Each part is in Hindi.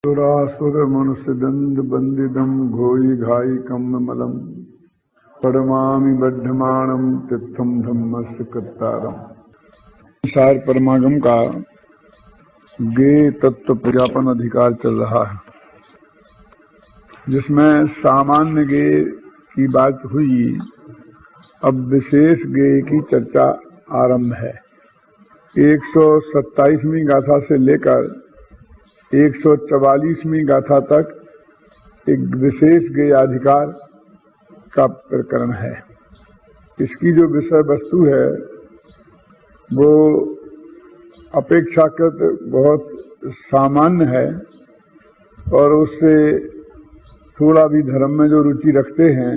सुरासुर मनुष्य दंड बंदिदम घोई घाई कम मलम परमा बद्धमाणम तीर्थम धम्मस्य कृतारम। सार परमागम का गे तत्व प्रज्ञापन अधिकार चल रहा है, जिसमें सामान्य गे की बात हुई। अब विशेष गे की चर्चा आरंभ है। 127वीं गाथा से लेकर 144वीं गाथा तक एक विशेष गेयाधिकार का प्रकरण है। इसकी जो विषय वस्तु है वो अपेक्षाकृत बहुत सामान्य है और उससे थोड़ा भी धर्म में जो रुचि रखते हैं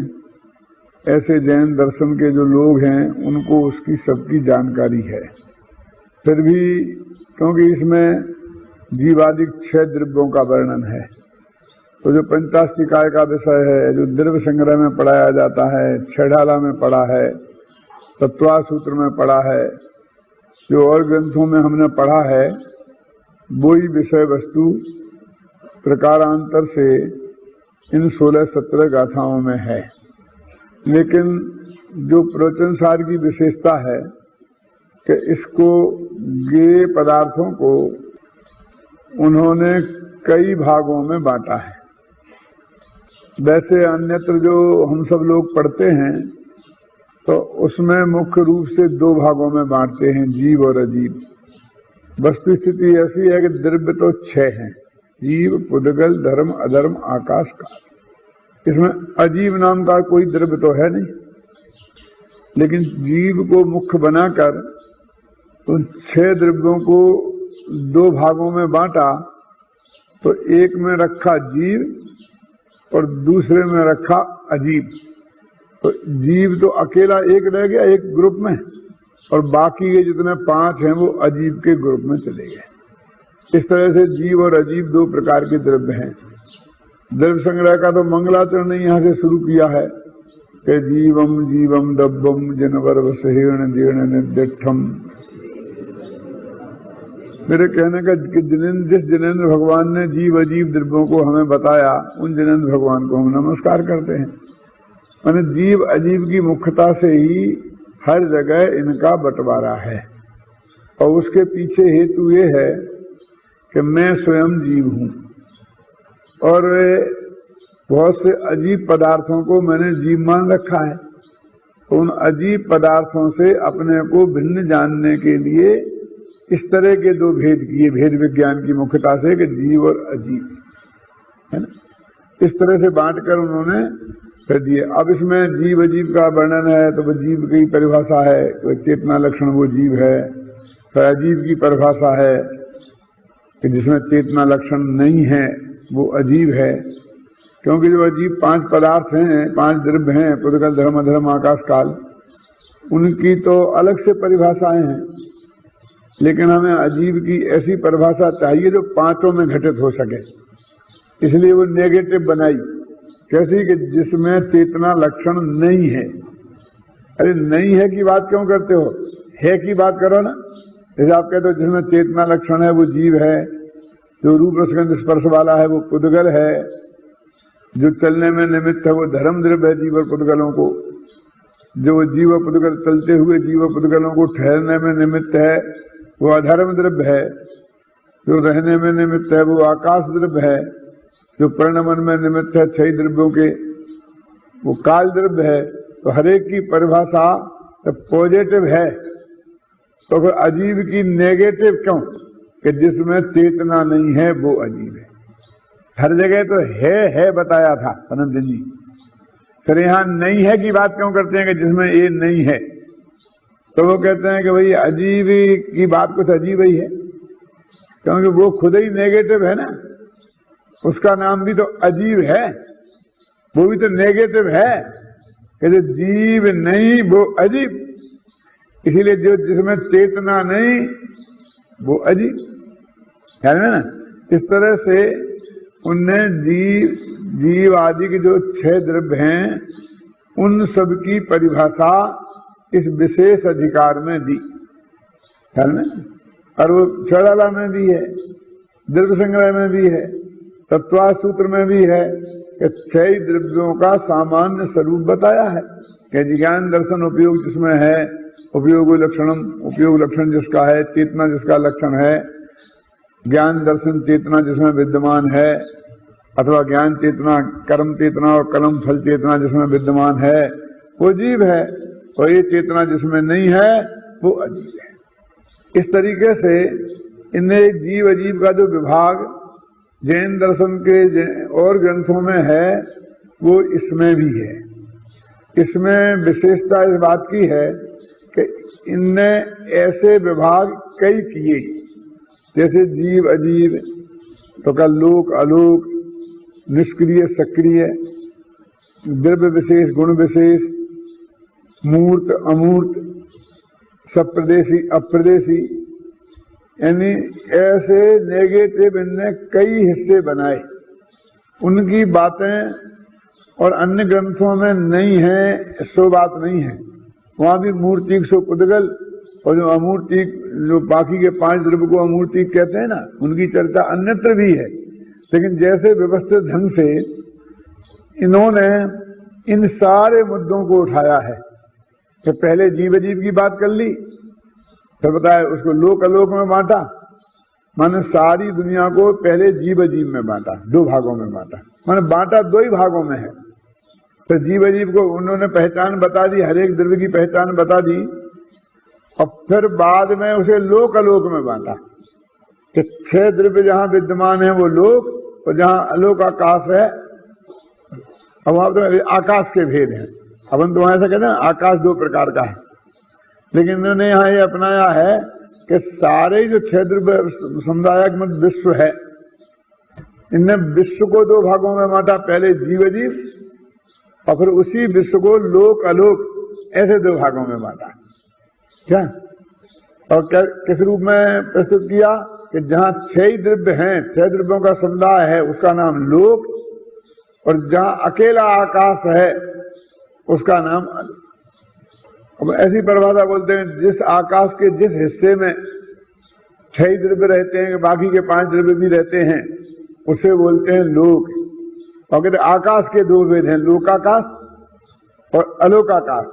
ऐसे जैन दर्शन के जो लोग हैं उनको उसकी सबकी जानकारी है। फिर भी क्योंकि इसमें जीवादिक 6 द्रव्यों का वर्णन है, तो जो पंचास्तिकाय का विषय है, जो द्रव्य संग्रह में पढ़ाया जाता है, छेड़ाला में पढ़ा है, तत्वासूत्र में पढ़ा है, जो और ग्रंथों में हमने पढ़ा है, वही विषय वस्तु प्रकारांतर से इन 16-17 गाथाओं में है। लेकिन जो प्रवचनसार की विशेषता है कि इसको गे पदार्थों को उन्होंने कई भागों में बांटा है। वैसे अन्यत्र जो हम सब लोग पढ़ते हैं तो उसमें मुख्य रूप से 2 भागों में बांटते हैं, जीव और अजीब। वस्तु स्थिति ऐसी है कि द्रव्य तो 6 हैं, जीव, पुद्गल, धर्म, अधर्म, आकाश, काल। इसमें अजीब नाम का कोई द्रव्य तो है नहीं, लेकिन जीव को मुख्य बनाकर उन 6 द्रव्यों को 2 भागों में बांटा। तो एक में रखा जीव और दूसरे में रखा अजीब। तो जीव तो अकेला एक रह गया एक ग्रुप में, और बाकी के जितने 5 हैं वो अजीब के ग्रुप में चले गए। इस तरह से जीव और अजीब 2 प्रकार के द्रव्य हैं। द्रव्य संग्रह का तो मंगलाचरण ने यहाँ से शुरू किया है कि जीवम जीवम दब्बम जनवर सहीर्ण जीर्ण निर्दिष्ठम। मेरे कहने का कि जिस जिनेन्द्र भगवान ने जीव अजीब द्रव्यों को हमें बताया, उन जिनेन्द्र भगवान को हम नमस्कार करते हैं। माने जीव अजीब की मुख्यता से ही हर जगह इनका बंटवारा है, और उसके पीछे हेतु ये है कि मैं स्वयं जीव हूं और बहुत से अजीब पदार्थों को मैंने जीव मान रखा है। तो उन अजीब पदार्थों से अपने को भिन्न जानने के लिए इस तरह के 2 भेद किए, भेद विज्ञान की मुख्यता से कि जीव और अजीब, है ना। इस तरह से बांटकर उन्होंने कर दिए। अब इसमें जीव अजीब का वर्णन है तो वो जीव की परिभाषा है, तो चेतना लक्षण वो जीव है। फिर अजीब की परिभाषा है कि जिसमें चेतना लक्षण नहीं है वो अजीब है। क्योंकि जो अजीब 5 पदार्थ हैं, 5 द्रव्य हैं, पुद्गल, धर्म, अधर्म, आकाश, काल, उनकी तो अलग से परिभाषाएं हैं। लेकिन हमें अजीब की ऐसी परिभाषा चाहिए जो 5 में घटित हो सके, इसलिए वो नेगेटिव बनाई। कैसी कि जिसमें चेतना लक्षण नहीं है। अरे नहीं है की बात क्यों करते हो, है की बात करो ना। जैसे आप कहते हो जिसमें चेतना लक्षण है वो जीव है, जो रूप रसगंध स्पर्श वाला है वो पुद्गल है, जो चलने में निमित्त है वो धर्म द्रव्य है जीव और पुद्गलों को, जो जीव और पुद्गल चलते हुए जीव और पुद्गलों को ठहरने में निमित्त है वो अधर्म द्रव्य है, जो रहने में निमित्त है वो आकाश द्रव्य है, जो परिणमन में निमित्त है 6 द्रव्यों के वो काल द्रव्य है। तो हरेक की परिभाषा तो पॉजिटिव है, तो फिर अजीब की नेगेटिव क्यों कि जिसमें चेतना नहीं है वो अजीब है। हर जगह तो है बताया था अनंत जी, फिर यहाँ नहीं है की बात क्यों करते हैं कि जिसमें ये नहीं है। तो वो कहते हैं कि भाई अजीब की बात कुछ अजीब ही है, क्योंकि वो खुद ही नेगेटिव है ना, उसका नाम भी तो अजीब है, वो भी तो नेगेटिव है कि जो जीव नहीं वो अजीब। इसीलिए जो जिसमें चेतना नहीं वो अजीब, ख्याल में ना। इस तरह से उनने जीव आदि के जो 6 द्रव्य हैं उन सब की परिभाषा इस विशेष अधिकार में दी, ख्याल में। और वो छड़ाला में भी है, द्रव्य संग्रह में भी है, तत्वा सूत्र में भी है कि 6 द्रव्यों का सामान्य स्वरूप बताया है कि ज्ञान दर्शन उपयोग जिसमें है, उपयोग लक्षणम, उपयोग लक्षण जिसका है, चेतना जिसका लक्षण है, ज्ञान दर्शन चेतना जिसमें विद्यमान है, अथवा ज्ञान चेतना कर्म चेतना और कर्म फल चेतना जिसमें विद्यमान है वो जीव है, और ये चेतना जिसमें नहीं है वो अजीव है। इस तरीके से इनमें जीव अजीव का जो विभाग जैन दर्शन के और ग्रंथों में है वो इसमें भी है। इसमें विशेषता इस बात की है कि इनने ऐसे विभाग कई किए, जैसे जीव अजीव, तो का लोक अलोक, निष्क्रिय सक्रिय, द्रव्य विशेष गुण विशेष, मूर्त अमूर्त, सप्रदेशी अप्रदेशी, यानी ऐसे नेगेटिव इनने कई हिस्से बनाए। उनकी बातें और अन्य ग्रंथों में नहीं है सो बात नहीं है। वहां भी मूर्तिक सो पुद्गल, और जो अमूर्तिक, जो बाकी के 5 द्रव्य को अमूर्तिक कहते हैं ना, उनकी चर्चा अन्यत्र भी है। लेकिन जैसे व्यवस्थित ढंग से इन्होंने इन सारे मुद्दों को उठाया है कि पहले जीव अजीव की बात कर ली, फिर बताया उसको लोक अलोक में बांटा, माने सारी दुनिया को पहले जीव अजीव में बांटा, 2 भागों में बांटा, माने बांटा 2 ही भागों में है। तो जीव अजीव को उन्होंने पहचान बता दी, हर एक द्रव्य की पहचान बता दी, और फिर बाद में उसे लोक अलोक में बांटा कि 6 द्रव्य जहां विद्यमान है वो लोक, और जहां अलोक आकाश है, अब वहां तो आकाश के भेद हैं। अपन तो ऐसा कहते हैं आकाश 2 प्रकार का है, लेकिन इन्होंने यहाँ ये अपनाया है कि सारे जो 6 द्रव्य समुदायक विश्व है, इनने विश्व को 2 भागों में बांटा, पहले जीव अजीव और फिर उसी विश्व को लोक अलोक, ऐसे 2 भागों में बांटा। क्या और क्या किस रूप में प्रस्तुत किया कि जहां 6 द्रव्य हैं, 6 द्रव्यों का समुदाय है, उसका नाम लोक, और जहां अकेला आकाश है उसका नाम अलोक। अब ऐसी परिभाषा बोलते हैं, जिस आकाश के जिस हिस्से में 6 द्रव्य रहते हैं, बाकी के 5 द्रव्य भी रहते हैं, उसे बोलते हैं लोक। और कहते आकाश के 2 भेद हैं, लोकाकाश और अलोकाकाश।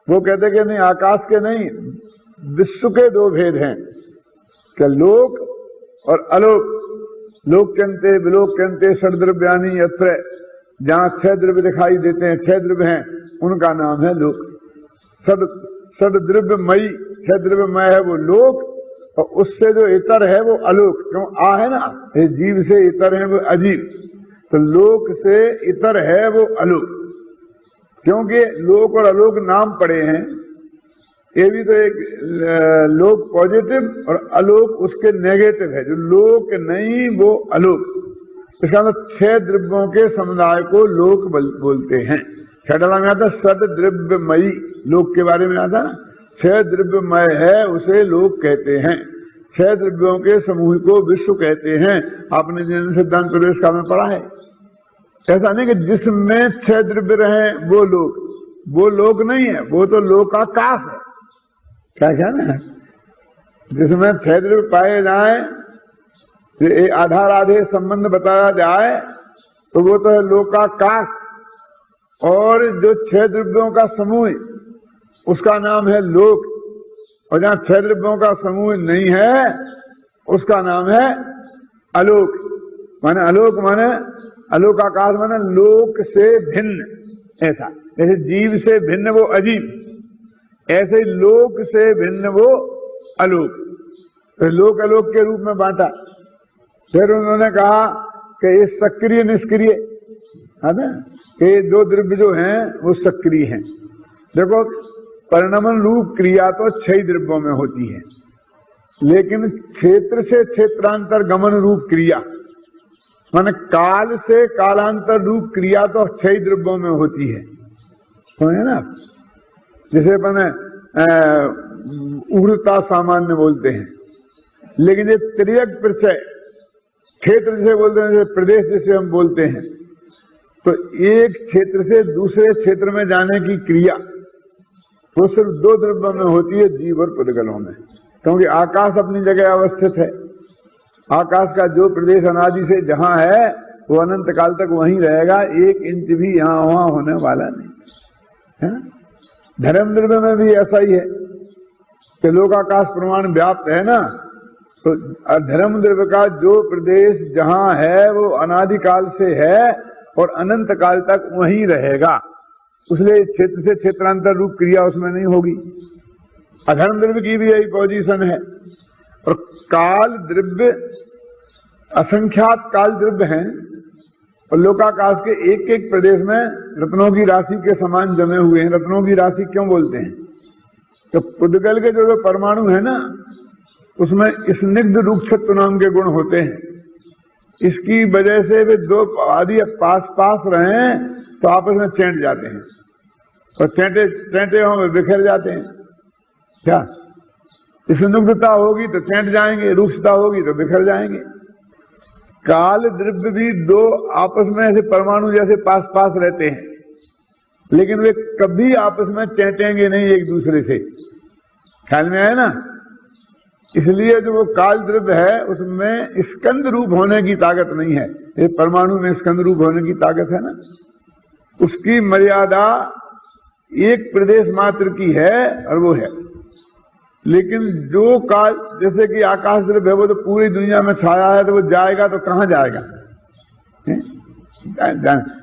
वो कहते कि नहीं, आकाश के नहीं, विश्व के 2 भेद हैं, क्या लोक और अलोक। लोक कहते विलोक कहते षड्द्रव्यानि यत्र, जहां 6 द्रव्य दिखाई देते हैं, 6 द्रव्य हैं, उनका नाम है लोक। षड्द्रव्यमयी, 6 द्रव्यमय है वो लोक, और उससे जो इतर है वो अलोक। क्यों आ है ना, ये जीव से इतर है वो अजीब, तो लोक से इतर है वो अलोक। क्योंकि लोक और अलोक नाम पड़े हैं, ये भी तो एक लोक पॉजिटिव और अलोक उसके नेगेटिव है। जो लोक नहीं वो अलोक, इसका मतलब 6 द्रव्यों के समुदाय को लोक बोलते हैं। छठा में आता सद द्रव्यमयी, लोक के बारे में आता ना, 6 द्रव्यमय है उसे लोक कहते हैं। 6 द्रव्यों के समूह को विश्व कहते हैं। आपने जैन सिद्धांत प्रवेश काल में पढ़ा है। ऐसा नहीं कि जिसमें 6 द्रव्य रहे वो लोक नहीं है, वो तो लोकाकाश है। क्या ना, जिसमें 6 द्रव्य पाए जाए, आधार आधे संबंध बताया जाए, तो वो तो है लोकाकाश। और जो 6 द्रव्यों का समूह उसका नाम है लोक, और जहां 6 द्रव्यों का समूह नहीं है उसका नाम है अलोक। माने अलोक माने अलोकाकाश, माने लोक से भिन्न। ऐसा जैसे जीव से भिन्न वो अजीब, ऐसे लोक से भिन्न वो अलोक। तो लोक अलोक के रूप में बांटा। फिर उन्होंने कहा कि ये सक्रिय निष्क्रिय है ना, ये 2 द्रव्य जो हैं वो सक्रिय हैं। देखो, परिणमन रूप क्रिया तो 6 द्रव्यों में होती है, लेकिन क्षेत्र से क्षेत्रांतर गमन रूप क्रिया, माने काल से कालांतर रूप क्रिया तो 6 द्रव्यों में होती है। समझे ना, जिसे अपन उग्रता सामान्य बोलते हैं। लेकिन ये त्रियक प्रचय क्षेत्र जिसे बोलते हैं, जैसे प्रदेश जिसे हम बोलते हैं, तो एक क्षेत्र से दूसरे क्षेत्र में जाने की क्रिया वो सिर्फ 2 द्रव्यों में होती है, जीव और पुद्गलों में। क्योंकि आकाश अपनी जगह अवस्थित है, आकाश का जो प्रदेश अनादि से जहां है वो अनंत काल तक वहीं रहेगा, 1 इंच भी यहां वहां होने वाला नहीं है। धर्म द्रव्य में भी ऐसा ही है कि लोकाकाश प्रमाण व्याप्त है ना, तो धर्म द्रव्य का जो प्रदेश जहां है वो अनादिकाल से है और अनंत काल तक वहीं रहेगा, इसलिए क्षेत्र से क्षेत्रांतर रूप क्रिया उसमें नहीं होगी। अधर्म द्रव्य की भी यही पोजीशन है। और काल द्रव्य असंख्यात काल द्रव्य हैं और लोकाकाश के एक एक प्रदेश में रत्नों की राशि के समान जमे हुए हैं। रत्नों की राशि क्यों बोलते हैं? तो पुद्गल के जो परमाणु है ना, उसमें स्निग्ध रूक्षत्व नाम के गुण होते हैं। इसकी वजह से वे दो आदि पास पास रहे तो आपस में चैंट जाते हैं और चैंटे हों बिखर जाते हैं। क्या स्निग्धता होगी तो चैंट जाएंगे, रूक्षता होगी तो बिखर जाएंगे। काल द्रव्य भी दो आपस में ऐसे परमाणु जैसे पास पास रहते हैं, लेकिन वे कभी आपस में चैंटेंगे नहीं एक दूसरे से। ख्याल में आए ना? इसलिए जो वो काल द्रव्य है उसमें स्कंद रूप होने की ताकत नहीं है। ये परमाणु में स्कंद रूप होने की ताकत है ना, उसकी मर्यादा एक प्रदेश मात्र की है और वो है। लेकिन जो काल, जैसे कि आकाश द्रव्य है वो तो पूरी दुनिया में छाया है, तो वो जाएगा तो कहां जाएगा?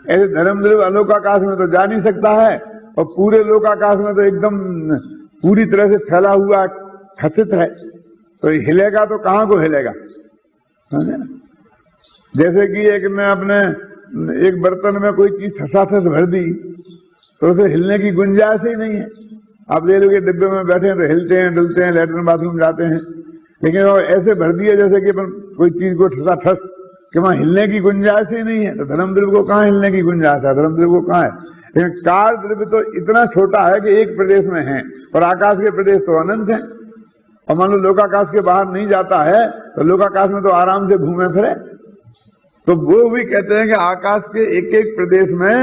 ऐसे धर्म द्रव्य अलोकाकाश में तो जा नहीं सकता है और पूरे लोकाकाश में तो एकदम पूरी तरह से फैला हुआ खचित है, तो हिलेगा तो कहां को हिलेगा? जैसे कि एक ने अपने एक बर्तन में कोई चीज ठसाठस भर दी तो उसे हिलने की गुंजाइश ही नहीं है। आप ले लो कि डिब्बे में बैठे हैं तो हिलते हैं, डुलते हैं, लेटरिन बाथरूम जाते हैं, लेकिन वो ऐसे भर दिए जैसे कि कोई चीज को ठसाठस कि वहां हिलने की गुंजाइश ही नहीं है। तो धर्म द्रव्य को कहां हिलने की गुंजाइश है? धर्म द्रव्य को कहां है? लेकिन काल द्रव्य तो इतना छोटा है कि एक प्रदेश में है और आकाश के प्रदेश तो अनंत है। और मान लो लोकाकाश के बाहर नहीं जाता है तो लोकाकाश में तो आराम से घूमे फिरे। तो वो भी कहते हैं कि आकाश के एक एक प्रदेश में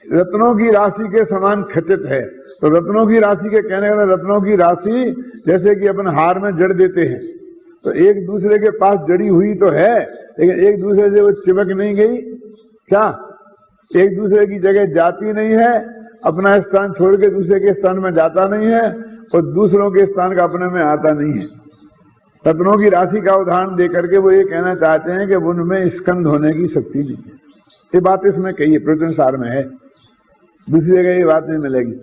रत्नों की राशि के समान खचित है। तो रत्नों की राशि के कहने वाले, रत्नों की राशि जैसे कि अपन हार में जड़ देते हैं तो एक दूसरे के पास जड़ी हुई तो है, लेकिन एक दूसरे से वो चिपक नहीं गई। क्या एक दूसरे की जगह जाती नहीं है, अपना स्थान छोड़ के दूसरे के स्थान में जाता नहीं है और दूसरों के स्थान का अपने में आता नहीं है। रत्नों की राशि का उदाहरण देकर के वो ये कहना चाहते हैं कि उनमें स्कंद होने की शक्ति नहीं है। ये बात इसमें कही है, प्रवचन सार में है, दूसरी जगह ये बात नहीं मिलेगी।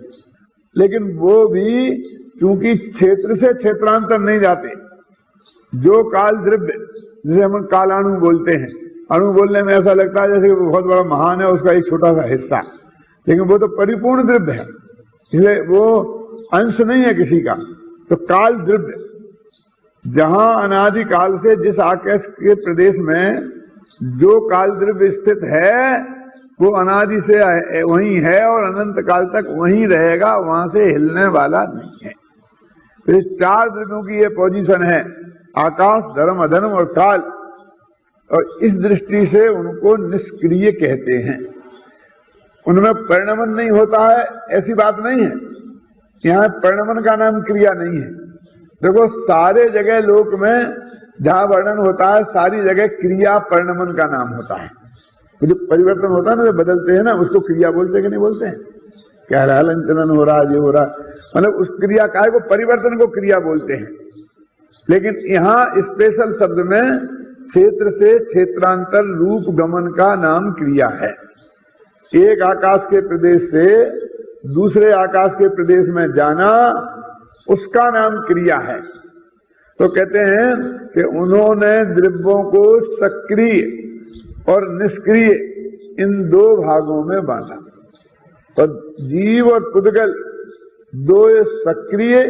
लेकिन वो भी क्योंकि क्षेत्र से क्षेत्रांतर नहीं जाते, जो काल द्रव्य जिसे हम कालाणु बोलते हैं, अणु बोलने में ऐसा लगता है जैसे वो बहुत बड़ा महान है, उसका एक छोटा सा हिस्सा, लेकिन वो तो परिपूर्ण द्रव्य है, इसलिए वो अंश नहीं है किसी का। तो काल द्रव्य जहां अनादि काल से जिस आकाश के प्रदेश में जो काल द्रव्य स्थित है वो अनादि से वहीं है और अनंत काल तक वहीं रहेगा, वहां से हिलने वाला नहीं है। तो इस चार द्रव्यों की ये पोजीशन है, आकाश, धर्म, अधर्म और काल, और इस दृष्टि से उनको निष्क्रिय कहते हैं। उनमें परिणमन नहीं होता है ऐसी बात नहीं है, यहाँ परिणमन का नाम क्रिया नहीं है। देखो सारे जगह लोक में जहां वर्णन होता है सारी जगह क्रिया परिणमन का नाम होता है। तो जो परिवर्तन होता है ना, जो बदलते हैं ना, उसको क्रिया बोलते हैं कि नहीं बोलते हैं? क्या हलन चलन हो रहा है, ये हो रहा है, मतलब उस क्रिया काय को, परिवर्तन को क्रिया बोलते हैं। लेकिन यहाँ स्पेशल शब्द में क्षेत्र से क्षेत्रांतर रूप गमन का नाम क्रिया है। एक आकाश के प्रदेश से दूसरे आकाश के प्रदेश में जाना, उसका नाम क्रिया है। तो कहते हैं कि उन्होंने द्रव्यों को सक्रिय और निष्क्रिय इन दो भागों में बांटा। और जीव और पुद्गल दो सक्रिय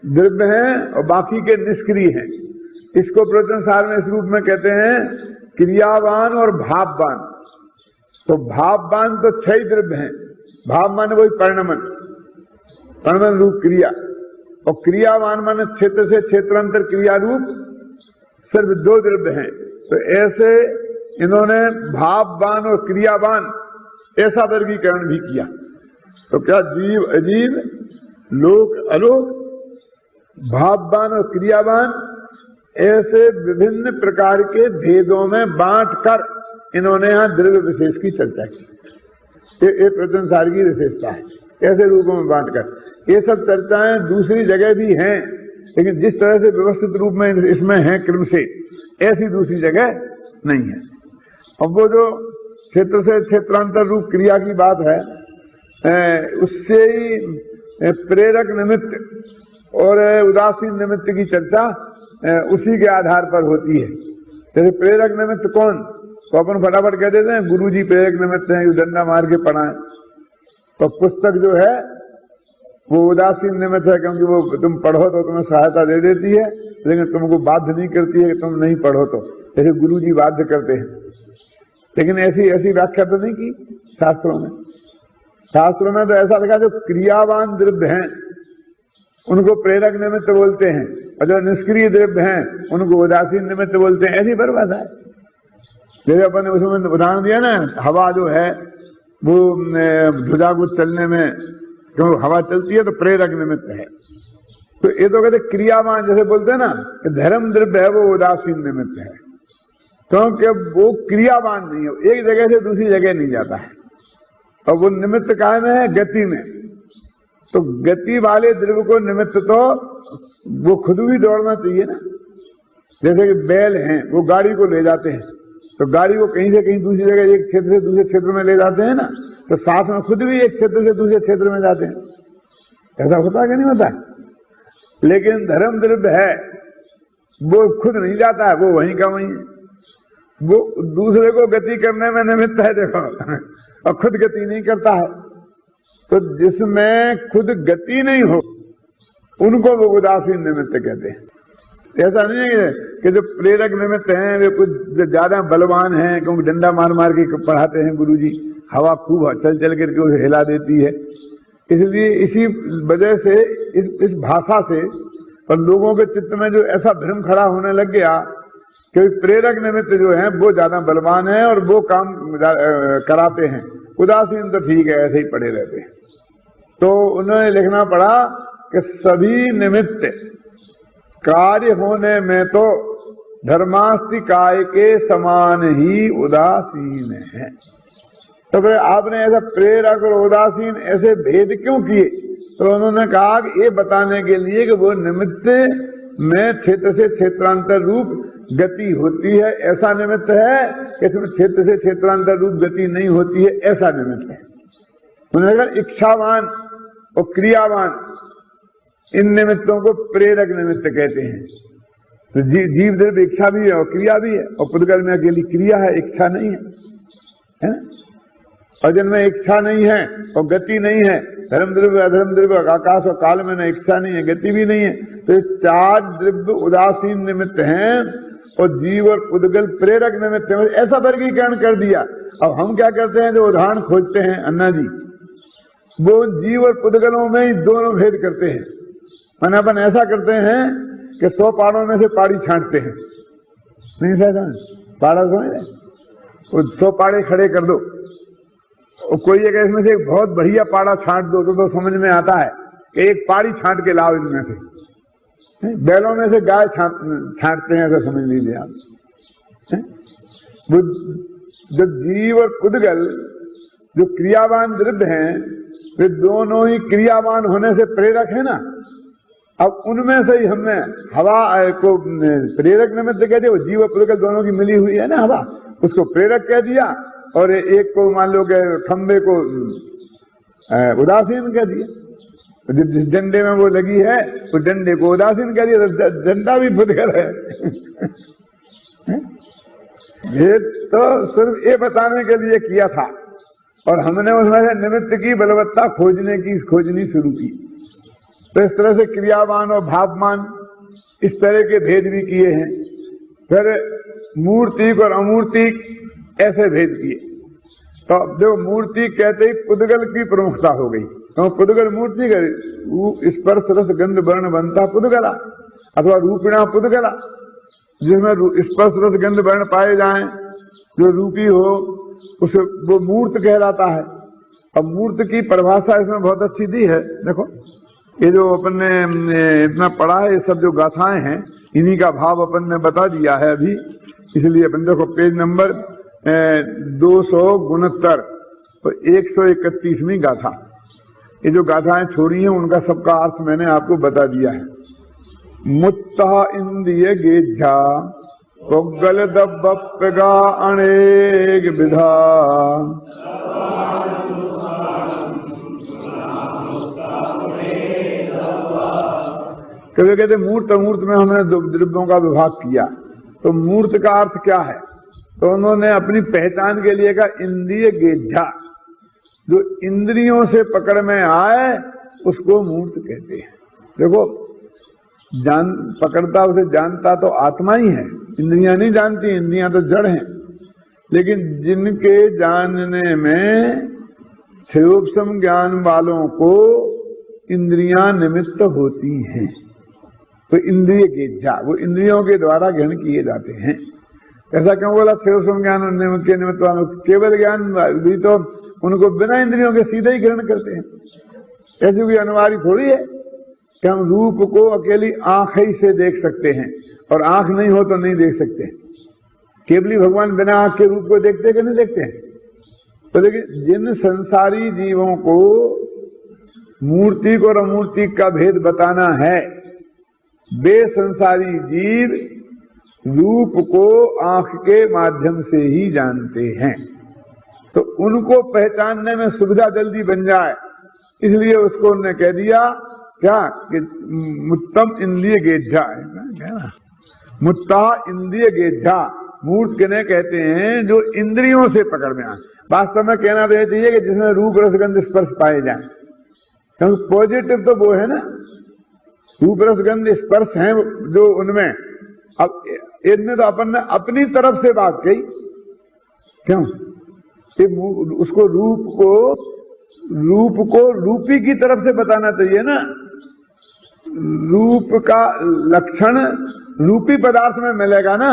द्रव्य हैं और बाकी के निष्क्रिय हैं। इसको प्रवचन सार में इस रूप में कहते हैं क्रियावान और भाववान। तो भाववान तो 6 द्रव्य हैं, भाव माने वही परिणमन, परिणमन रूप क्रिया, और क्रियावान माने क्षेत्र से क्षेत्रांतर क्रिया रूप सिर्फ 2 द्रव्य हैं। तो ऐसे इन्होंने भाववान और क्रियावान ऐसा वर्गीकरण भी किया। तो क्या जीव अजीव, लोक अलोक, भाववान और क्रियावान, ऐसे विभिन्न प्रकार के भेदों में बांट कर इन्होंने यहां द्रव्य विशेष की चर्चा की। ये प्रवचनसार की विशेषता है, ऐसे रूपों में बांटकर। ये सब चर्चाएं दूसरी जगह भी हैं, लेकिन जिस तरह से व्यवस्थित रूप में इसमें है क्रम से, ऐसी दूसरी जगह नहीं है। अब वो जो क्षेत्र से क्षेत्रांतर रूप क्रिया की बात है, उससे ही प्रेरक निमित्त और उदासीन निमित्त की चर्चा उसी के आधार पर होती है। जैसे प्रेरक निमित्त कौन, तो अपन फटाफट कह देते हैं गुरु जी प्रेरक निमित्त हैं, डंडा मार के पढ़ाएं। तो पुस्तक जो है वो उदासीन निमित्त है, क्योंकि वो तुम पढ़ो तो तुम्हें सहायता दे देती है, लेकिन तुमको बाध्य नहीं करती है कि तुम नहीं पढ़ो। तो जैसे गुरु जी बाध्य करते हैं, लेकिन ऐसी व्याख्या तो नहीं की शास्त्रों में। शास्त्रों में तो ऐसा लिखा जो क्रियावान द्रव्य हैं उनको प्रेरक निमित्त बोलते हैं, और जो निष्क्रिय द्रव्य हैं उनको उदासीन निमित्त बोलते हैं। ऐसी बर्बाद है। जैसे अपन ने उसमें उदाहरण दिया ना, हवा जो है वो ध्वजा को चलने में, क्यों हवा चलती है तो प्रेरक निमित्त है। तो ये तो कहते क्रियावान, जैसे बोलते हैं ना कि धर्म द्रव्य है वो उदासीन निमित्त है, क्योंकि वो क्रियावान नहीं है, एक जगह से दूसरी जगह नहीं जाता है। और वो निमित्त काहे में है, गति में। तो गति वाले द्रव्य को निमित्त तो वो खुद भी दौड़ना चाहिए ना। जैसे कि बैल हैं, वो गाड़ी को ले जाते हैं, तो गाड़ी को कहीं से कहीं दूसरी जगह, एक क्षेत्र से दूसरे क्षेत्र में ले जाते हैं ना, तो साथ में खुद भी एक क्षेत्र से दूसरे क्षेत्र में जाते हैं। ऐसा होता है कि नहीं होता? लेकिन धर्म द्रव्य है वो खुद नहीं जाता है, वो वहीं का वहीं है, वो दूसरे को गति करने में निमित्त है, देखो, और खुद गति नहीं करता है। तो जिसमें खुद गति नहीं हो उनको वो उदासीन निमित्त कहते हैं। ऐसा नहीं है कि जो प्रेरक निमित्त हैं वे कुछ ज्यादा बलवान हैं, क्योंकि डंडा मार मार के पढ़ाते हैं गुरुजी, हवा खूब चल चल करके उसे हिला देती है। इसलिए इसी वजह से इस भाषा से और लोगों के चित्त में जो ऐसा भ्रम खड़ा होने लग गया कि प्रेरक निमित्त जो है वो ज्यादा बलवान है और वो काम कराते हैं, उदासीन तो ठीक है ऐसे ही पड़े रहते हैं। तो उन्होंने लिखना पड़ा कि सभी निमित्त कार्य होने में तो धर्मास्ति काय के समान ही उदासीन है। तो फिर आपने ऐसा प्रेरक और उदासीन ऐसे भेद क्यों किए? तो उन्होंने कहा कि ये बताने के लिए कि वो निमित्त में क्षेत्र से क्षेत्रांतर रूप गति होती है, ऐसा निमित्त है। इसमें क्षेत्र से क्षेत्रांतर रूप गति नहीं होती है, ऐसा निमित्त है। उन्होंने कहा इच्छावान और क्रियावान, इन निमित्तों को प्रेरक निमित्त कहते हैं। तो जीव द्रव्य इच्छा भी है और क्रिया भी है, और पुद्गल में अकेली क्रिया है, इच्छा नहीं है। और जिनमें इच्छा नहीं है और गति नहीं है, धर्म द्रव्य अधर्म द्रव्य आकाश और काल में न इच्छा नहीं है गति भी नहीं है, तो ये चार द्रव्य उदासीन निमित्त हैं और जीव और पुद्गल प्रेरक निमित्त है। ऐसा वर्गीकरण कर दिया। अब हम क्या करते हैं, जो उदाहरण खोजते हैं अन्ना जी, वो जीव और पुद्गलों में ही दोनों भेद करते हैं। मैंने अपन ऐसा करते हैं कि 100 पाड़ों में से पाड़ी छांटते हैं, नहीं सहता पाड़ा समझ रहे, वो 100 पाड़े खड़े कर दो और कोई एक इसमें से एक बहुत बढ़िया पाड़ा छांट दो तो समझ में आता है कि एक पाड़ी छांट के लाओ इनमें से। बैलों में से गाय छांटते हैं, ऐसा समझ लीजिए आप। जो जीव और पुद्गल जो क्रियावान द्रव्य हैं, वे दोनों ही क्रियावान होने से प्रेरक है ना। अब उनमें से ही हमने हवा को प्रेरक निमित्त कह दिया, वो जीव और पुद्गल दोनों की मिली हुई है ना हवा, उसको प्रेरक कह दिया, और एक को मान लो कि खंबे को उदासीन कह दिया। जिस डंडे में वो लगी है उस डंडे को उदासीन कह दिया, तो डंडा भी पुद्गल है। ये तो सिर्फ ये बताने के लिए किया था, और हमने उसमें से निमित्त की बलवत्ता खोजनी शुरू की। तो इस तरह से क्रियावान और भावमान इस तरह के भेद भी किए हैं। फिर मूर्तिक और अमूर्तिक ऐसे भेद किए। तो जो मूर्ति कहते ही पुद्गल की प्रमुखता हो गई, तो पुद्गल मूर्ति स्पर्श रस गंध वर्ण बनता पुद्गला, अथवा रूपिणा पुद्गला, जिसमें स्पर्श रस गंध वर्ण पाए जाएं, जो रूपी हो उसे वो मूर्त कहलाता है। अब मूर्त की परिभाषा इसमें बहुत अच्छी दी है। देखो ये जो अपन ने इतना पढ़ा है, ये सब जो गाथाएं हैं इन्हीं का भाव अपन ने बता दिया है अभी। इसलिए अपन देखो पेज नंबर 269 और 131वीं गाथा। ये जो गाथाएं छोड़ी हैं उनका सबका अर्थ मैंने आपको बता दिया है। मुत्ता इंद्रिय गेझा पोगल दब्बगा अनेक विधा, कभी कहते मूर्त अमूर्त में हमने द्रव्यों का विभाग किया। तो मूर्त का अर्थ क्या है? तो उन्होंने अपनी पहचान के लिए कहा इंद्रिय गेझा, जो इंद्रियों से पकड़ में आए उसको मूर्त कहते हैं। देखो पकड़ता उसे जानता तो आत्मा ही है, इंद्रियां नहीं जानती, इंद्रियां तो जड़ हैं। लेकिन जिनके जानने में क्षयोपम ज्ञान वालों को इंद्रियां निमित्त होती हैं, तो इंद्रिय गेझा वो इंद्रियों के द्वारा ग्रहण किए जाते हैं। ऐसा क्यों बोला? क्षयोपम ज्ञान के निमित्त वालों, केवल ज्ञान भी तो उनको बिना इंद्रियों के सीधे ही ग्रहण करते हैं। ऐसी कोई अनिवार्य थोड़ी है कि हम रूप को अकेली आंख ही से देख सकते हैं और आंख नहीं हो तो नहीं देख सकते। केवली भगवान बिना आंख के रूप को देखते कि नहीं देखते हैं? तो लेकिन जिन संसारी जीवों को मूर्ति और अमूर्ति का भेद बताना है, वे संसारी जीव रूप को आंख के माध्यम से ही जानते हैं। तो उनको पहचानने में सुविधा जल्दी बन जाए, इसलिए उसको उन्होंने कह दिया क्या कि मुत्तम इंद्रिय गेझा है ना। मुत्ता इंद्रिय गेझा, मूर्त किन्हें कहते हैं? जो इंद्रियों से पकड़ में आए। वास्तव में कहना तो यह चाहिए कि जिसमें रूप रसगंध स्पर्श पाए जाए, क्योंकि पॉजिटिव तो वो है ना, रूप रसगंध स्पर्श है जो उनमें। अब इनमें तो अपन ने अपनी तरफ से बात कही, क्यों? उसको रूप को रूपी की तरफ से बताना चाहिए ना। रूप का लक्षण रूपी पदार्थ में मिलेगा ना,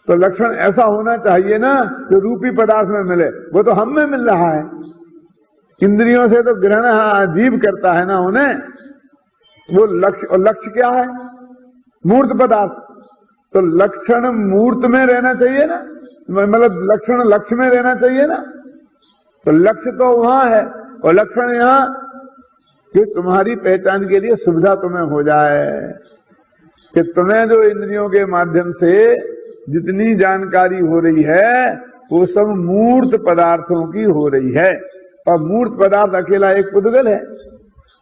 तो लक्षण ऐसा होना चाहिए ना जो रूपी पदार्थ में मिले। वो तो हम में मिल रहा है, इंद्रियों से तो ग्रहण जीव करता है ना उन्हें। वो लक्ष्य, और लक्ष्य क्या है? मूर्त पदार्थ। तो लक्षण मूर्त में रहना चाहिए ना, मतलब लक्षण लक्ष्य में रहना चाहिए ना। तो लक्ष्य तो वहां है और लक्षण यहाँ, कि तुम्हारी पहचान के लिए सुविधा तुम्हें हो जाए कि तुम्हें जो इंद्रियों के माध्यम से जितनी जानकारी हो रही है वो सब मूर्त पदार्थों की हो रही है। और मूर्त पदार्थ अकेला एक पुद्गल है,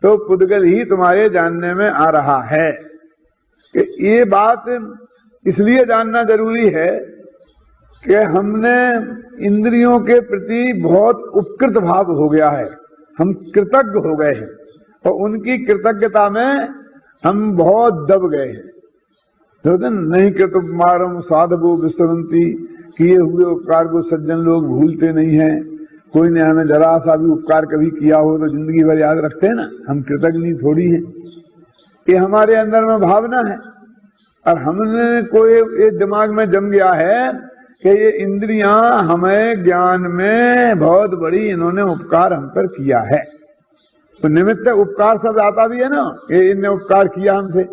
तो पुद्गल ही तुम्हारे जानने में आ रहा है। कि ये बात इसलिए जानना जरूरी है कि हमने इंद्रियों के प्रति बहुत उपकृत भाव हो गया है, हम कृतज्ञ हो गए हैं और उनकी कृतज्ञता में हम बहुत दब गए हैं। तो नहीं कि तुम मारम साधवो विस्मरन्ति, किए हुए उपकार को सज्जन लोग भूलते नहीं है। कोई ने हमें जरा सा भी उपकार कभी किया हो तो जिंदगी भर याद रखते हैं ना, हम कृतज्ञ थोड़ी हैं। ये हमारे अंदर में भावना है और हमने कोई ये दिमाग में जम गया है कि ये इंद्रियां हमें ज्ञान में बहुत बड़ी इन्होंने उपकार हम पर किया है। तो निमित्त उपकार शब्द आता भी है ना, ये इनने उपकार किया हमसे।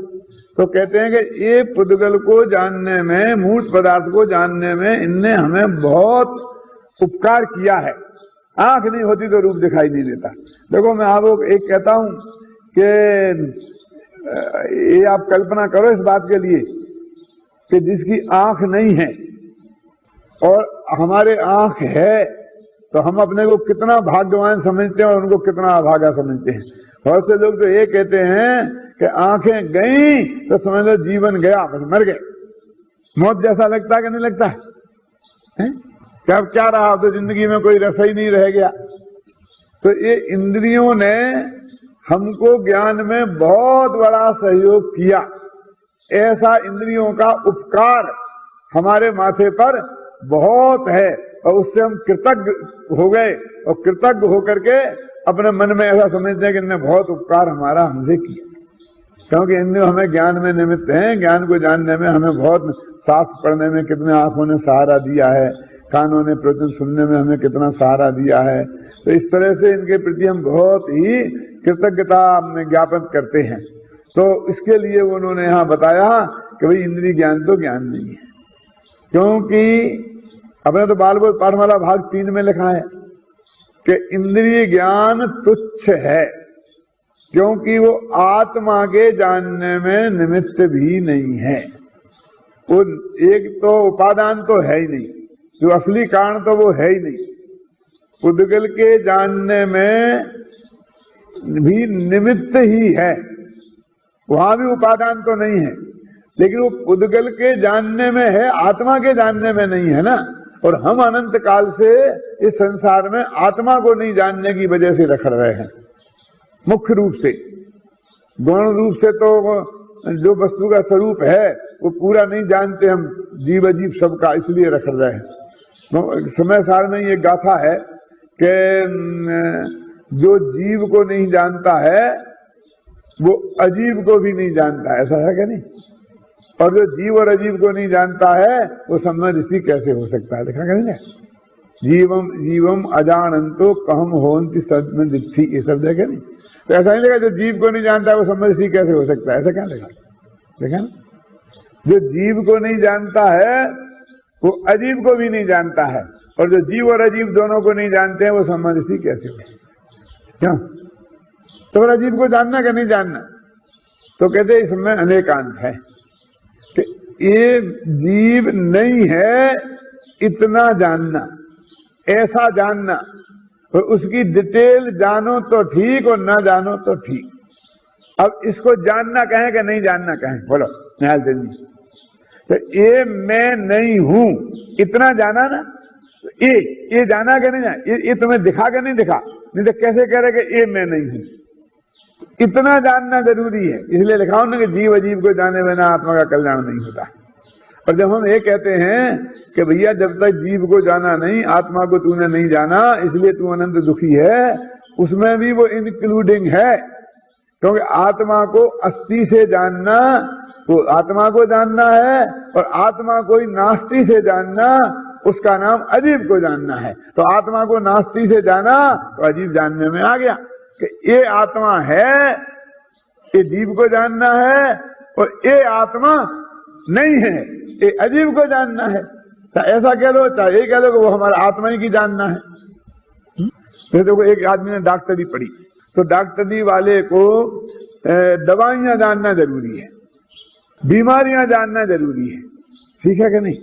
तो कहते हैं कि ये पुद्गल को जानने में, मूर्त पदार्थ को जानने में इनने हमें बहुत उपकार किया है। आंख नहीं होती तो रूप दिखाई नहीं देता। देखो मैं आपको एक कहता हूं कि ये आप कल्पना करो इस बात के लिए कि जिसकी आंख नहीं है और हमारे आंख है, तो हम अपने को कितना भाग्यवान समझते हैं और उनको कितना अभागा समझते हैं। बहुत से लोग तो ये कहते हैं कि आंखें गई तो समझ लो जीवन गया, बस मर गए। मौत जैसा लगता है कि नहीं लगता है? क्या रहा, तो जिंदगी में कोई रस ही नहीं रह गया। तो ये इंद्रियों ने हमको ज्ञान में बहुत बड़ा सहयोग किया। ऐसा इंद्रियों का उपकार हमारे माथे पर बहुत है और उससे हम कृतज्ञ हो गए और कृतज्ञ होकर के अपने मन में ऐसा समझते हैं कि इन्होंने बहुत उपकार हमारा हमसे किया, क्योंकि इनने हमें ज्ञान में निमित्त हैं। ज्ञान को जानने में हमें बहुत, शास्त्र पढ़ने में कितने आंखों ने सहारा दिया है, कानों ने प्रवचन सुनने में हमें कितना सहारा दिया है। तो इस तरह से इनके प्रति हम बहुत ही कृतज्ञता में ज्ञापन करते हैं। तो इसके लिए उन्होंने यहाँ बताया कि भाई इंद्रिय ज्ञान तो ज्ञान नहीं है, क्योंकि अपने तो बाल बोध पाठमाला भाग 3 में लिखा है कि इंद्रिय ज्ञान तुच्छ है, क्योंकि वो आत्मा के जानने में निमित्त भी नहीं है। वो एक तो उपादान तो है ही नहीं, जो असली कारण तो वो है ही नहीं। पुद्गल के जानने में भी निमित्त ही है, वहां भी उपादान तो नहीं है, लेकिन वो पुद्गल के जानने में है, आत्मा के जानने में नहीं है ना। और हम अनंत काल से इस संसार में आत्मा को नहीं जानने की वजह से रख रहे हैं। मुख्य रूप से गौण रूप से तो जो वस्तु का स्वरूप है वो पूरा नहीं जानते हम, जीव अजीव सबका, इसलिए रख रहे हैं। समय सार में ये गाथा है कि जो जीव को नहीं जानता है वो अजीब को भी नहीं जानता है, ऐसा है क्या नहीं? और जो जीव और अजीब को नहीं जानता है वो समझ इसी कैसे हो सकता है? देखा करेंगे, जीवम जीवम अजानंतो कहम होन्ति सद्म दिट्ठी, ये सब देखे नहीं? तो ऐसा नहीं लगा जो जीव को नहीं जानता है वो समझ इसी कैसे हो सकता है, ऐसा क्या देखा? देखा ना, जो जीव को नहीं जानता है वो अजीब को भी नहीं जानता है, और जो जीव और अजीब दोनों को नहीं जानते हैं वो समझ इसी कैसे हो? क्यों? तो फिर अजीब को जानना क्या नहीं जानना? तो कहते इसमें अनेकांत है कि ये जीव नहीं है इतना जानना, ऐसा जानना, और उसकी डिटेल जानो तो ठीक और ना जानो तो ठीक। अब इसको जानना कहें कि नहीं जानना कहें, बोलो निहाल सिंह जी? तो ये मैं नहीं हूं इतना जाना ना, ये जाना कि नहीं जाना? ये तुम्हें दिखा कि नहीं दिखा? नहीं तो कैसे कह रहे कि ये मैं नहीं हूं? इतना जानना जरूरी है, इसलिए लिखा ना कि जीव अजीव को जाने बिना आत्मा का कल्याण नहीं होता। और जब हम ये कहते हैं कि भैया जब तक जीव को जाना नहीं, आत्मा को तूने नहीं जाना, इसलिए तू अनंत दुखी है, उसमें भी वो इंक्लूडिंग है, क्योंकि आत्मा को अस्थि से जानना, वो आत्मा को जानना है, और आत्मा को नास्ति से जानना, उसका नाम अजीब को जानना है। तो आत्मा को नास्ति से जाना तो अजीब जानने में आ गया कि ये आत्मा है, ये जीव को जानना है, और ये आत्मा नहीं है, ये अजीब को जानना है। तो ऐसा कह लो, चाहे ये कह लो कि वो हमारा आत्मा ही की जानना है। तो देखो एक आदमी ने डॉक्टरी पढ़ी, तो डॉक्टरी वाले को दवाइयां जानना जरूरी है, बीमारियां जानना जरूरी है, ठीक है कि नहीं?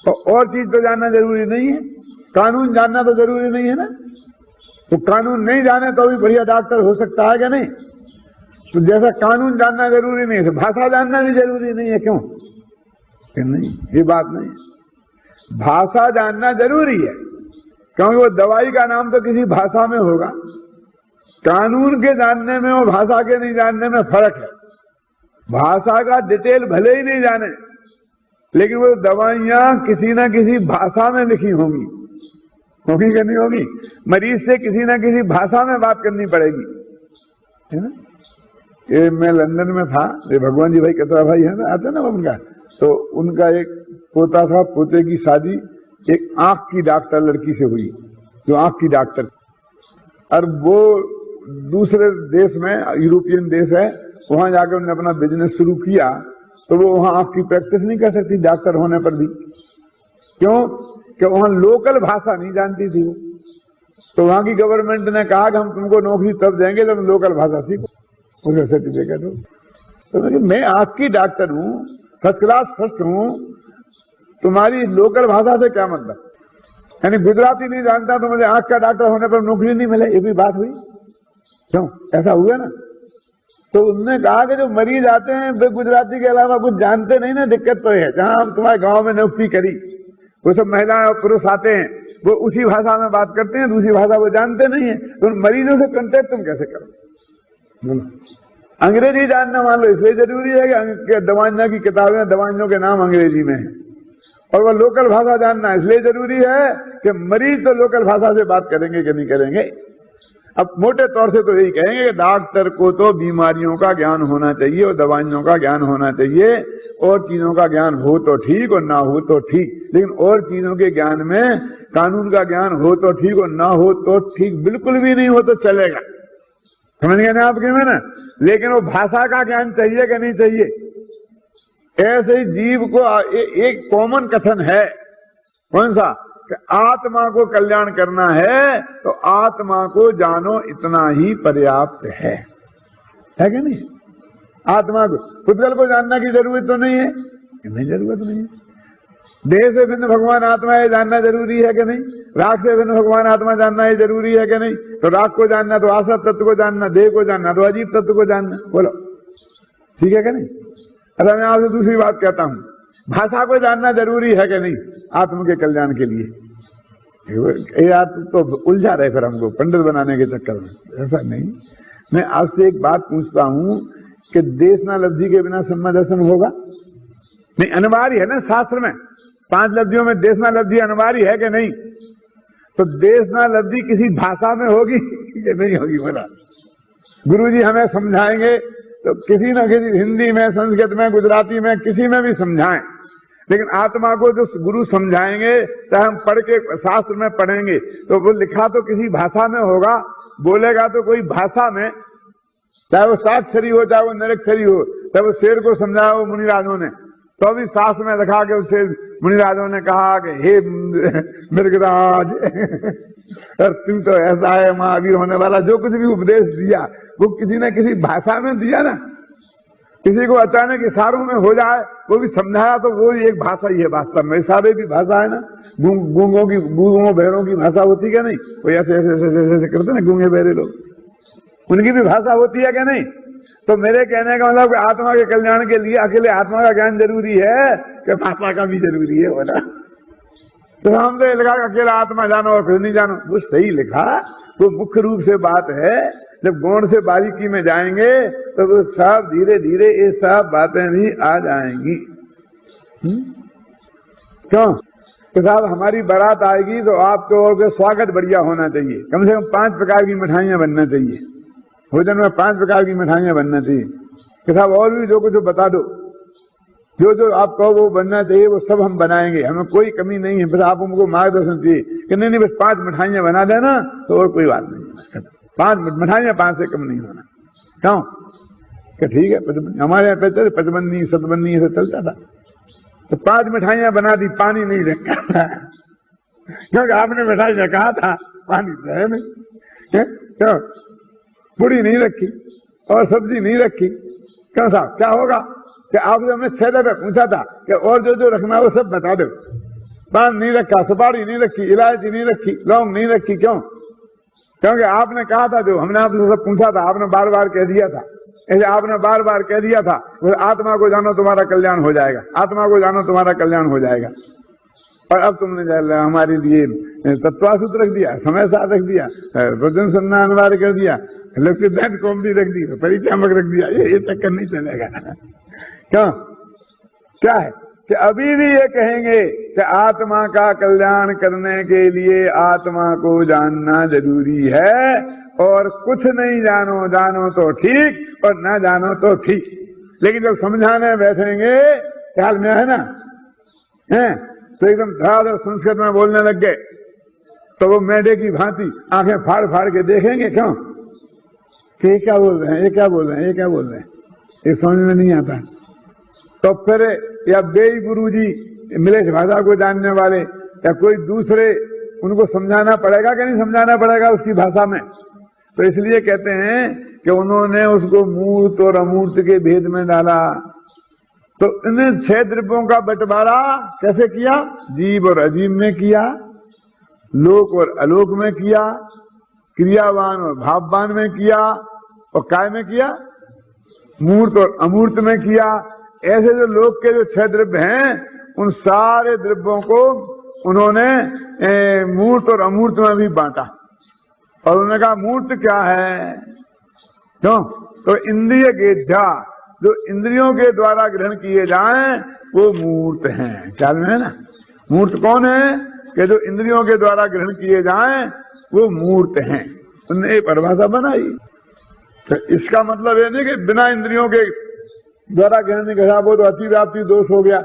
तो और चीज तो जानना जरूरी नहीं है, कानून जानना तो जरूरी नहीं है ना। तो कानून नहीं जाने तो भी बढ़िया डॉक्टर हो सकता है क्या नहीं? तो जैसा कानून जानना जरूरी नहीं है, तो भाषा जानना भी जरूरी नहीं है, क्यों? नहीं, ये बात नहीं। भाषा जानना जरूरी है, क्योंकि वो दवाई का नाम तो किसी भाषा में होगा। कानून के जानने में और भाषा के नहीं जानने में फर्क है। भाषा का डिटेल भले ही नहीं जाने, लेकिन वो दवाइयां किसी न किसी भाषा में लिखी होंगी, होगी कि नहीं होगी? मरीज से किसी न किसी भाषा में बात करनी पड़ेगी, है ना? ये मैं लंदन में था, ये भगवान जी भाई कतरा भाई है ना, आते ना उनका, तो उनका एक पोता था, पोते की शादी एक आंख की डॉक्टर लड़की से हुई, जो आंख की डॉक्टर, और वो दूसरे देश में, यूरोपियन देश है, वहां जाकर उन्होंने अपना बिजनेस शुरू किया, तो वो वहां आंख की प्रैक्टिस नहीं कर सकती डॉक्टर होने पर भी। क्यों? कि वहां लोकल भाषा नहीं जानती थी वो। तो वहां की गवर्नमेंट ने कहा कि हम तुमको नौकरी तब देंगे जब लोकल भाषा सीखो, उसका सर्टिफिकेट हो। तो मैं आंख की डॉक्टर हूं, फर्स्ट क्लास फर्स्ट हूं, तुम्हारी लोकल भाषा से क्या मतलब? यानी गुजराती नहीं जानता तो मुझे आंख का डॉक्टर होने पर नौकरी नहीं मिले, ये भी बात हुई? क्यों? ऐसा हुआ ना। तो उन्होंने कहा कि जो मरीज आते हैं वे गुजराती के अलावा कुछ जानते नहीं ना, दिक्कत तो है। जहां हम तुम्हारे गांव में नियुक्ति करी, वो सब महिलाएं और पुरुष आते हैं, वो उसी भाषा में बात करते हैं, दूसरी भाषा वो जानते नहीं है, तो उन मरीजों से कांटेक्ट तुम कैसे करो? अंग्रेजी जानना मान लो इसलिए जरूरी है कि दवाइयों की किताबें, दवाइयों के नाम अंग्रेजी में है, और वह लोकल भाषा जानना इसलिए जरूरी है कि मरीज तो लोकल भाषा से बात करेंगे कि नहीं करेंगे। अब मोटे तौर से तो यही कहेंगे कि डॉक्टर को तो बीमारियों का ज्ञान होना चाहिए और दवाइयों का ज्ञान होना चाहिए, और चीजों का ज्ञान हो तो ठीक और ना हो तो ठीक, लेकिन और चीजों के ज्ञान में कानून का ज्ञान हो तो ठीक और ना हो तो ठीक, बिल्कुल भी नहीं हो तो चलेगा। समझ गए ना आपके में ना? लेकिन वो भाषा का ज्ञान चाहिए कि नहीं चाहिए? ऐसे ही जीव को एक कॉमन कथन है, कौन सा, कि आत्मा को कल्याण करना है तो आत्मा को जानो इतना ही पर्याप्त है कि नहीं? आत्मा को, पुद्गल को जानना की जरूरत तो नहीं है, नहीं जरूरत नहीं है। देह से भिन्न भगवान आत्मा है जानना जरूरी है कि नहीं? राग से भिन्न भगवान आत्मा जानना है जरूरी है कि नहीं? तो राग को जानना तो आसत तत्व को जानना, देह को जानना तो अजीब तत्व को जानना, बोलो ठीक है कि नहीं? अच्छा मैं आपसे दूसरी बात कहता हूं, भाषा को जानना जरूरी है कि नहीं आत्मा के कल्याण के लिए? ये आप तो उलझा रहे फिर हमको पंडित बनाने के चक्कर में। ऐसा नहीं, मैं आपसे एक बात पूछता हूं कि देशना लब्धि के बिना सम्मा दर्शन होगा? नहीं, अनिवार्य है ना शास्त्र में, 5 लब्धियों में देशना लब्धि अनिवार्य है कि नहीं? तो देशना लब्धि किसी भाषा में होगी कि नहीं होगी? बोला गुरुजी हमें समझाएंगे तो किसी न किसी, हिंदी में, संस्कृत में, गुजराती में, किसी में भी समझाएं, लेकिन आत्मा को जो गुरु समझाएंगे, चाहे हम पढ़ के शास्त्र में पढ़ेंगे तो वो लिखा तो किसी भाषा में होगा, बोलेगा तो कोई भाषा में, चाहे वो साक्षरी हो चाहे वो निरक्षरी हो, चाहे वो शेर को समझाया हो मुनिराजों ने, तो भी शास्त्र में लिखा के उससे मुनिराजों ने कहा कि हे मृगराज और तू तो ऐसा है महावीर होने वाला, जो कुछ भी उपदेश दिया वो किसी न किसी भाषा में दिया ना। किसी को अचानक इशारों में हो जाए वो भी समझाया तो वो एक भाषा ही है वास्तव में। इशारे भी भाषा है ना, गूंगों की, गूंगों बहरों की भाषा होती क्या नहीं? वो ऐसे ऐसे ऐसे ऐसे करते ना गूंगे बहरे लोग, उनकी भी भाषा होती है क्या नहीं? तो मेरे कहने का मतलब आत्मा के कल्याण के लिए अकेले आत्मा का ज्ञान जरूरी है कि भाषा का भी जरूरी है? बोला तो हमने लिखा अकेला आत्मा जानो और कुछ नहीं जानो, वो सही लिखा, वो मुख्य रूप से बात है। जब गौण से बारीकी में जाएंगे तो वो सब धीरे धीरे ये सब बातें भी आ जाएंगी। क्यों? तो साहब हमारी बारात आएगी तो आपको और स्वागत बढ़िया होना चाहिए, कम से कम 5 प्रकार की मिठाइयां बनना चाहिए, भोजन में 5 प्रकार की मिठाइयां बनना चाहिए कि साहब और भी जो कुछ बता दो, जो जो आप कहो वो बनना चाहिए, वो सब हम बनाएंगे, हमें कोई कमी नहीं है, बस आप हमको मार्गदर्शन चाहिए कि नहीं बस 5 मिठाइयां बना देना तो और कोई बात नहीं, 5 मिठाइयां 5 से कम नहीं होना। क्यों? कि ठीक है, हमारे यहाँ पे 55 57 ऐसे चलता था, तो 5 मिठाइयां बना दी, पानी नहीं रखा क्योंकि आपने मिठाई में कहा था पानी तो है नहीं, क्यों? पूरी नहीं रखी और सब्जी नहीं रखी, क्यों साहब क्या होगा? कि आपसे हमने 6 दफे पूछा था कि और जो जो रखना है वो सब बता दो, पान नहीं रखा, सुपारी नहीं रखी, इलायची नहीं रखी, लौंग नहीं रखी, क्यों? क्योंकि आपने कहा था, जो हमने आपसे सब पूछा था, आपने बार बार कह दिया था, ऐसे आपने बार बार कह दिया था, आत्मा को जानो तुम्हारा कल्याण हो जाएगा, आत्मा को जानो तुम्हारा कल्याण हो जाएगा। और अब तुमने हमारे लिए तत्वासूत्र रख दिया, समय साथ रख दिया, भोजन सुनना अनिवार्य कर दिया, सिद्धांत कॉमेडी रख दी, परिचामक रख दिया, ये चक्कर नहीं चलेगा। क्यों? क्या है कि अभी भी ये कहेंगे कि आत्मा का कल्याण करने के लिए आत्मा को जानना जरूरी है, और कुछ नहीं जानो, जानो तो ठीक और ना जानो तो ठीक। लेकिन जब समझाने बैठेंगे, ख्याल में है ना, है तो एकदम धड़ाधड़ संस्कृत में बोलने लग गए, तो वो मेढे की भांति आंखें फाड़ फाड़ के देखेंगे, क्यों? कि ये क्या बोल रहे हैं, ये क्या बोल रहे हैं, ये क्या बोल रहे हैं, ये समझ में नहीं आता। तो फिर या बेई गुरुजी मिलेश भाषा को जानने वाले या कोई दूसरे, उनको समझाना पड़ेगा कि नहीं समझाना पड़ेगा उसकी भाषा में? तो इसलिए कहते हैं कि उन्होंने उसको मूर्त और अमूर्त के भेद में डाला। तो इन 6 द्रव्यों का बंटवारा कैसे किया? जीव और अजीव में किया, लोक और अलोक में किया, क्रियावान और भाववान में किया, और काय में किया? मूर्त और अमूर्त में किया। ऐसे जो लोक के जो 6 द्रव्य हैं, उन सारे द्रव्यों को उन्होंने मूर्त और अमूर्त में भी बांटा, और उन्होंने कहा मूर्त क्या है? क्यों? तो इंद्रिय गेज्झा, जो इंद्रियों के द्वारा ग्रहण किए जाएं वो मूर्त हैं। ख्याल में है ना? मूर्त कौन है? कि जो इंद्रियों के द्वारा ग्रहण किए जाएं वो मूर्त हैं। उन्होंने एक परिभाषा बनाई। तो इसका मतलब ये नहीं कि बिना इंद्रियों के द्वारा ग्रहण करा वो तो अतिव्याप्ति दोष हो गया,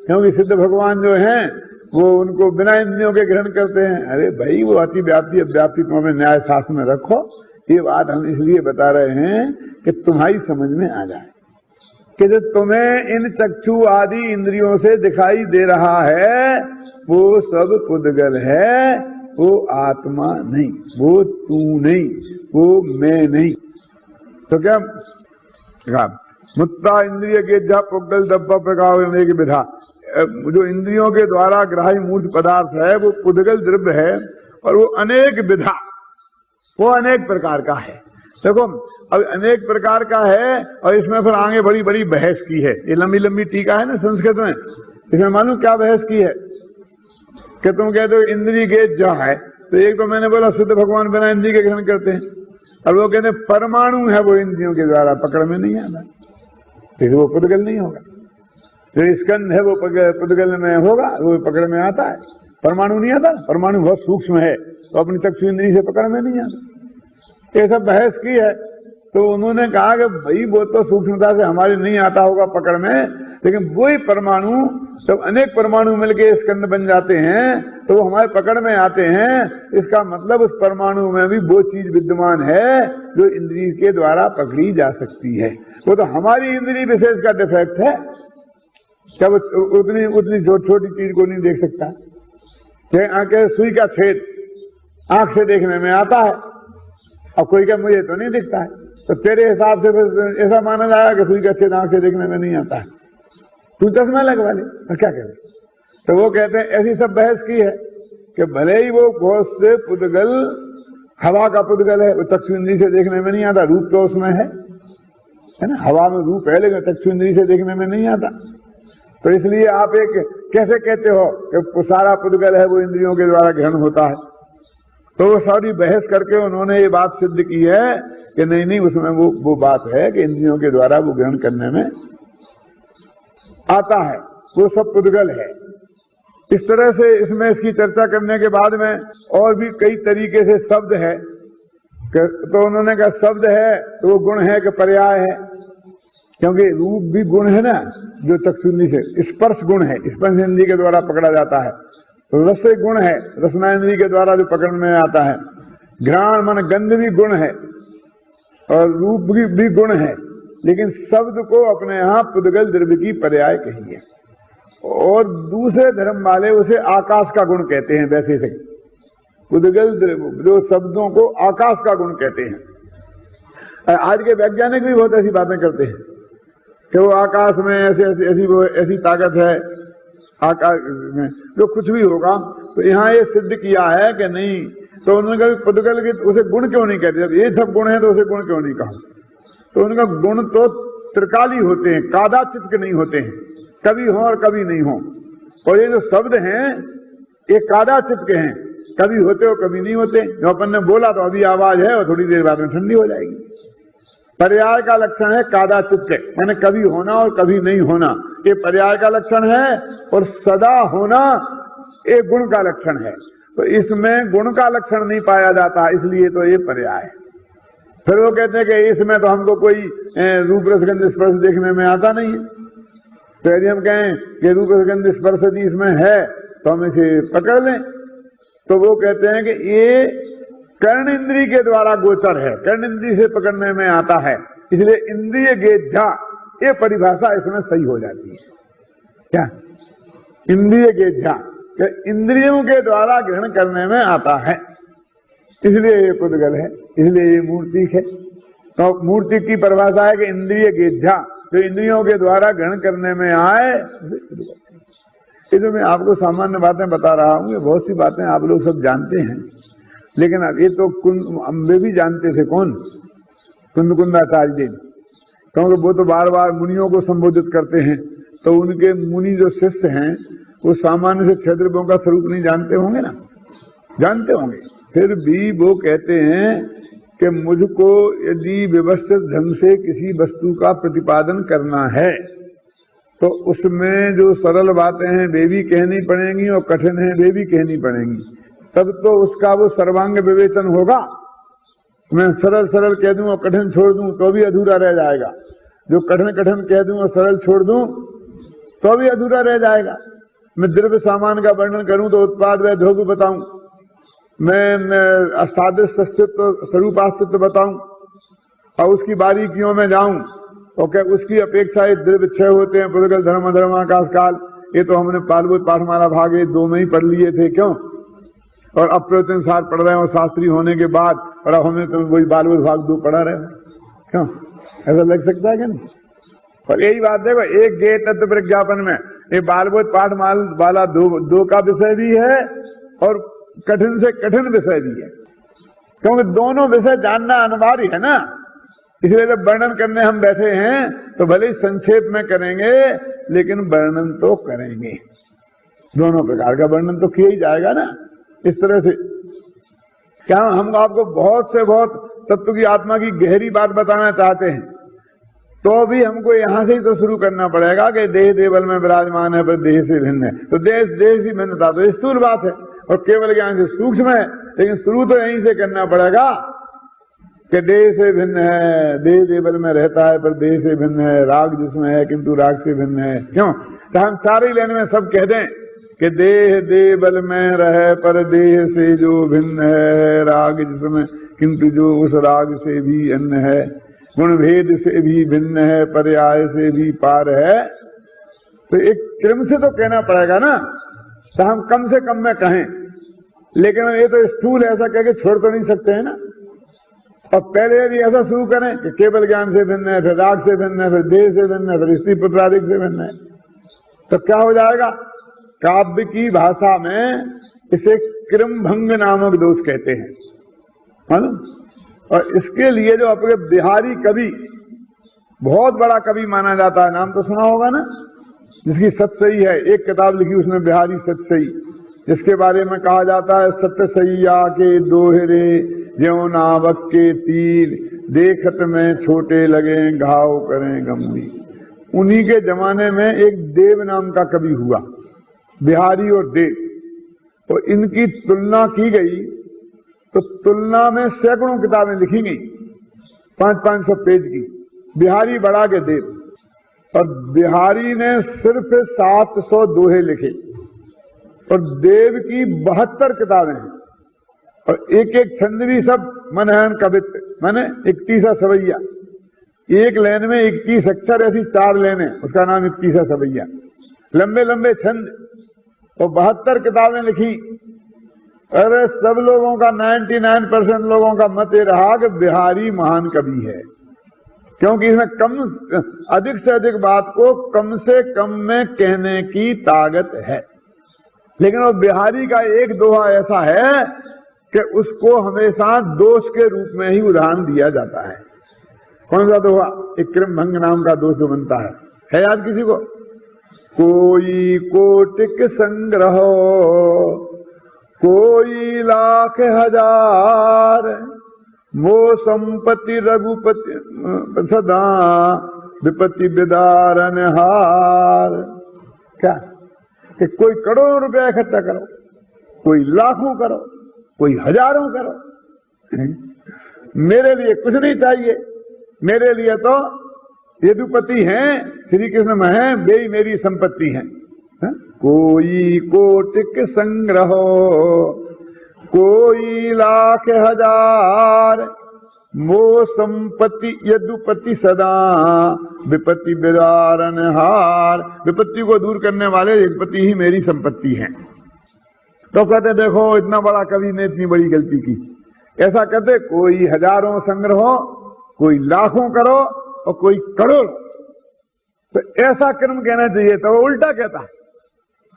क्योंकि सिद्ध भगवान जो हैं वो उनको बिना इंद्रियों के ग्रहण करते हैं। अरे भाई, वो अतिव्याप्ति अव्याप्ति को हमें न्याय शास्त्र में रखो। ये बात हम इसलिए बता रहे हैं कि तुम्हारी समझ में आ जाए। कि जो तुम्हें इन चक्षु आदि इंद्रियों से दिखाई दे रहा है वो सब पुद्गल है, वो आत्मा नहीं, वो तू नहीं, वो मैं नहीं। तो क्या मुत्ता इंद्रिय गेज्जा पुद्गल डब्बा प्रकार की विधा, जो इंद्रियों के द्वारा ग्राही मूर्त पदार्थ है वो पुद्गल द्रव्य है और वो अनेक विधा, वो अनेक प्रकार का है। देखो अब अनेक प्रकार का है और इसमें फिर आगे बड़ी बड़ी बहस की है। ये लंबी लंबी टीका है ना संस्कृत में, इसमें मालूम क्या बहस की है कि तुम कहते हो इंद्रिय गेज जो है, तो एक तो मैंने बोला शुद्ध भगवान बिना इंद्रिय के ग्रहण करते हैं, और वो कहते परमाणु है वो इंद्रियों के द्वारा पकड़ में नहीं आता, तो वो पुद्गल नहीं होगा। जो स्कंद है वो पुद्गल में होगा, वो पकड़ में आता है, परमाणु नहीं आता। परमाणु बहुत सूक्ष्म है तो अपनी चक्षु इंद्रिय से पकड़ में नहीं आता। ये सब बहस की है। तो उन्होंने कहा कि भाई वो तो सूक्ष्मता से हमारे नहीं आता होगा पकड़ में, लेकिन वही परमाणु जब अनेक परमाणु मिलके स्कंद बन जाते हैं तो वो हमारे पकड़ में आते हैं। इसका मतलब उस परमाणु में भी वो चीज विद्यमान है जो इंद्रिय के द्वारा पकड़ी जा सकती है। वो तो हमारी इंद्रिय विशेष का डिफेक्ट है, क्या वो उतनी छोटी चीज को नहीं देख सकता। आंखें सुई का छेद आंख से देखने में आता है, अब कोई क्या मुझे तो नहीं दिखता है, तो तेरे हिसाब से ऐसा माना जाएगा कि सुई का छेद आंख से देखने में नहीं आता है, तू चश्मा लगवा ले, तो क्या करें। तो वो कहते हैं ऐसी सब बहस की है कि भले ही वो बहुत से पुद्गल हवा का पुद्गल है, वो चक्षु इंद्रिय से देखने में नहीं आता, रूप तो उसमें है ना, हवा में रूप है लेकिन चक्षु इंद्रिय से देखने में नहीं आता। तो इसलिए आप एक कैसे कहते हो कि सारा पुद्गल है वो इंद्रियों के द्वारा ग्रहण होता है। तो वो सारी बहस करके उन्होंने ये बात सिद्ध की है कि नहीं नहीं, उसमें वो बात है कि इंद्रियों के द्वारा वो ग्रहण करने में आता है, वो सब पुद्गल है। इस तरह से इसमें इसकी चर्चा करने के बाद में और भी कई तरीके से शब्द है, तो उन्होंने कहा शब्द है तो वो गुण है कि पर्याय है, क्योंकि रूप भी गुण है ना जो चक्षुंद्रिय से, स्पर्श गुण है, स्पर्श इंद्रिय के द्वारा पकड़ा जाता है। तो रस गुण है, रसना इंद्रिय के द्वारा जो पकड़ में आता है। घ्राण मन गंध भी गुण है और रूप भी गुण है, लेकिन शब्द को अपने यहां पुद्गल द्रव्य की पर्याय कही है। और दूसरे धर्म वाले उसे आकाश का गुण कहते हैं। वैसे से पुद्गल द्रव्य जो शब्दों को आकाश का गुण कहते हैं। आज के वैज्ञानिक भी बहुत ऐसी बातें करते हैं कि वो आकाश में ऐसी ताकत है आकाश में, जो कुछ भी होगा। तो यहाँ ये सिद्ध किया है कि नहीं, तो उन्होंने कहा पुद्गल के उसे गुण क्यों नहीं कहते, जब ये सब गुण है तो उसे गुण क्यों नहीं कहा। तो उनका गुण तो त्रिकाली होते हैं, कादाचित के नहीं होते हैं, कभी हो और कभी नहीं हो। और ये जो शब्द हैं ये कादाचित के हैं, कभी होते हो कभी नहीं होते। जो अपन ने बोला तो अभी आवाज है और थोड़ी देर बाद में ठंडी हो जाएगी। पर्याय का लक्षण है कादाचित के, यानी कभी होना और कभी नहीं होना, ये पर्याय का लक्षण है। और सदा होना एक गुण का लक्षण है। तो इसमें गुण का लक्षण नहीं पाया जाता, इसलिए तो ये पर्याय है। फिर वो कहते हैं कि इसमें तो हमको कोई रूप रसगंध स्पर्श देखने में आता नहीं है। तो यदि हम कहें कि रूप रसगंध स्पर्श यदि इसमें है तो हम इसे पकड़ लें, तो वो कहते हैं कि ये कर्ण इंद्रिय के द्वारा गोचर है, कर्ण इंद्रिय से पकड़ने में आता है, इसलिए इंद्रिय गेज्झा ये परिभाषा इसमें सही हो जाती है। क्या इंद्रिय गेज्झा इंद्रियों के द्वारा ग्रहण करने में आता है, इसलिए ये पुद्गल है, इसलिए ये मूर्तिक है। तो मूर्तिक की परिभाषा है कि इंद्रिय गेज्झा जो इंद्रियों के द्वारा ग्रहण करने में आए। ये तो मैं आपको सामान्य बातें बता रहा हूँ, ये बहुत सी बातें आप लोग सब जानते हैं, लेकिन अब ये तो वे भी जानते थे। कौन? कुंदकुंदाचार्य जी, क्योंकि वो तो बार बार मुनियों को संबोधित करते हैं। तो उनके मुनि जो शिष्य हैं वो सामान्य से क्षत्रियों का स्वरूप नहीं जानते होंगे ना, जानते होंगे। फिर भी वो कहते हैं कि मुझको यदि व्यवस्थित ढंग से किसी वस्तु का प्रतिपादन करना है तो उसमें जो सरल बातें हैं वे भी कहनी पड़ेंगी और कठिन है वे भी कहनी पड़ेंगी, तब तो उसका वो सर्वांग विवेचन होगा। मैं सरल सरल कह दूं और कठिन छोड़ दूं तो भी अधूरा रह जाएगा, जो कठिन कठिन कह दूं और सरल छोड़ दूं तो भी अधूरा रह जाएगा। मैं द्रव्य सामान का वर्णन करूं तो उत्पाद व ध्रुव बताऊं, मैं अष्टादश स्वरूपास्तित्व बताऊं और उसकी बारीकियों में जाऊं और क्या उसकी अपेक्षा ये द्रव्य क्षय होते हैं, पुरुषकल धर्म अधर्म आकाश काल, ये तो हमने पालभूत पाठमाला भाग 2 में ही पढ़ लिए थे, क्यों? और अब प्रवचनसार पढ़ रहे हैं और शास्त्री होने के बाद, और अब हमने तो वही बालभूत भाग 2 पढ़ा रहे हैं, क्यों? ऐसा लग सकता है क्या नहीं? और यही बात देखो, एक गे तत्व प्रज्ञापन में ये बालभूत पाठमाल वाला 2 का विषय भी है और कठिन से कठिन विषय भी है, क्योंकि दोनों विषय जानना अनिवार्य है ना। इसलिए जब वर्णन करने हम बैठे हैं तो भले ही संक्षेप में करेंगे, लेकिन वर्णन तो करेंगे, दोनों प्रकार का वर्णन तो किया ही जाएगा ना। इस तरह से क्या हम आपको बहुत से बहुत तत्व की आत्मा की गहरी बात बताना चाहते हैं, तो भी हमको यहां से ही तो शुरू करना पड़ेगा कि देह देवल में विराजमान है पर देह से भिन्न है। तो देह से भिन्नता तो स्थूल बात है और केवल ज्ञान से सूक्ष्म है, लेकिन शुरू तो यहीं से करना पड़ेगा कि देह से भिन्न है, देह देवल में रहता है पर देह से भिन्न है, राग जिसमें है किंतु राग से भिन्न है। क्यों? तो हम सारी लाइन में सब कह दें कि देह देवल में रहे पर देह से जो भिन्न है, राग जिसमें किंतु जो उस राग से भी अन्य है, गुण भेद से भी भिन्न है, पर्याय से भी पार है। तो एक क्रम से तो कहना पड़ेगा ना, तो हम कम से कम में कहें, लेकिन ये तो स्थूल ऐसा कह के छोड़ तो नहीं सकते हैं ना। और पहले यदि ऐसा शुरू करें कि केवल ज्ञान से भिन्न है, फिर राग से भिन्न है, फिर देह से भिन्न है, फिर स्त्री पुत्रादिक से भिन्न है, तो क्या हो जाएगा? काव्य की भाषा में इसे क्रमभंग नामक दोष कहते हैं, मालूम? और इसके लिए जो अपने बिहारी कवि, बहुत बड़ा कवि माना जाता है, नाम तो सुना होगा ना, जिसकी सतसई है, एक किताब लिखी उसने बिहारी सतसई, जिसके बारे में कहा जाता है सतसैया के दोहरे ज्यों नावक के तीर, देखत में छोटे लगे घाव करें गंभीर। उन्हीं के जमाने में एक देव नाम का कवि हुआ, बिहारी और देव, तो इनकी तुलना की गई, तो तुलना में सैकड़ों किताबें लिखी गई, 500-500 पेज की, बिहारी बढ़ा के देव। और बिहारी ने सिर्फ 700 दोहे लिखे और देव की 72 किताबें हैं, और एक एक छंद भी सब मनहन कवित्व, माने 31 सवैया, एक लाइन में 21 अक्षर, ऐसी 4 लाइनें, उसका नाम 21 सवैया, लंबे लंबे छंद, और 72 किताबें लिखी। अरे सब लोगों का 99% लोगों का मत ये रहा कि बिहारी महान कवि है, क्योंकि इसमें अधिक से अधिक बात को कम से कम में कहने की ताकत है। लेकिन वो बिहारी का एक दोहा ऐसा है कि उसको हमेशा दोष के रूप में ही उदाहरण दिया जाता है। कौन सा दोहा? एक क्रमभंग नाम का दोष जो बनता है याद किसी को? कोई कोटिक संग्रह, कोई लाख हजार, वो संपत्ति रघुपति सदा विपत्ति विदारन हार। क्या कि कोई करोड़ों रुपया इकट्ठा करो, कोई लाखों करो, कोई हजारों करो, मेरे लिए कुछ नहीं चाहिए, मेरे लिए तो यदुपति हैं, श्री कृष्ण में हैं, वे ही मेरी संपत्ति हैं। कोई कोटिक संग्रह, कोई लाख हजार, वो संपत्ति यदुपति सदा विपत्ति विदारन हार। विपत्ति को दूर करने वाले यदुपति ही मेरी संपत्ति हैं। तो कहते देखो इतना बड़ा कवि ने इतनी बड़ी गलती की। ऐसा कहते कोई हजारों संग्रह, कोई लाखों करो और कोई करोड़, तो ऐसा क्रम कहना चाहिए, तो वो उल्टा कहता है।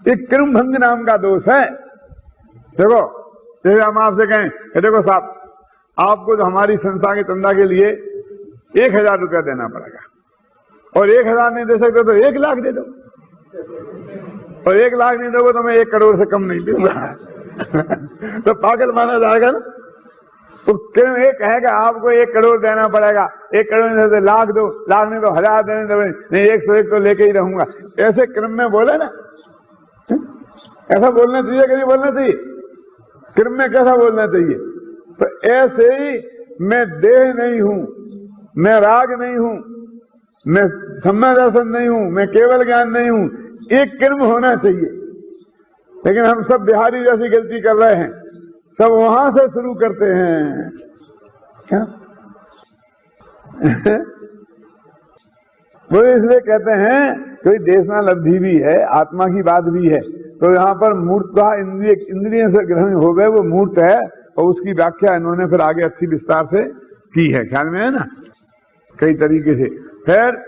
एक क्रमभंग नाम का दोष है। देखो जैसे हम आपसे कहें कि देखो साहब आपको जो हमारी संस्था के चंदा के लिए 1000 रुपया देना पड़ेगा, और 1000 नहीं दे सकते तो 1 लाख दे दो, और 1 लाख नहीं दोगे तो मैं 1 करोड़ से कम नहीं दूंगा। तो पागल माना जाएगा ना। तो क्यों ये कहेगा आपको 1 करोड़ देना पड़ेगा, 1 करोड़ नहीं देते लाख दो, लाख नहीं तो 1000 देने दो, नहीं 101 तो लेके ही रहूंगा। ऐसे क्रम में बोले ना, ऐसा बोलना चाहिए कि नहीं बोलना चाहिए? क्रम में कैसा बोलना चाहिए? तो ऐसे ही मैं देह नहीं हूं, मैं राग नहीं हूं, मैं सम्य दर्शन नहीं हूं, मैं केवल ज्ञान नहीं हूं, एक क्रम होना चाहिए। लेकिन हम सब बिहारी जैसी गलती कर रहे हैं, सब वहां से शुरू करते हैं। क्या वो इसलिए कहते हैं कोई देशनालब्धि भी है, आत्मा की बात भी है। तो यहाँ पर मूर्तः इंद्रिय से ग्रहण हो गए, वो मूर्त है, और उसकी व्याख्या इन्होंने फिर आगे अच्छी विस्तार से की है, ख्याल में है ना, कई तरीके से। फिर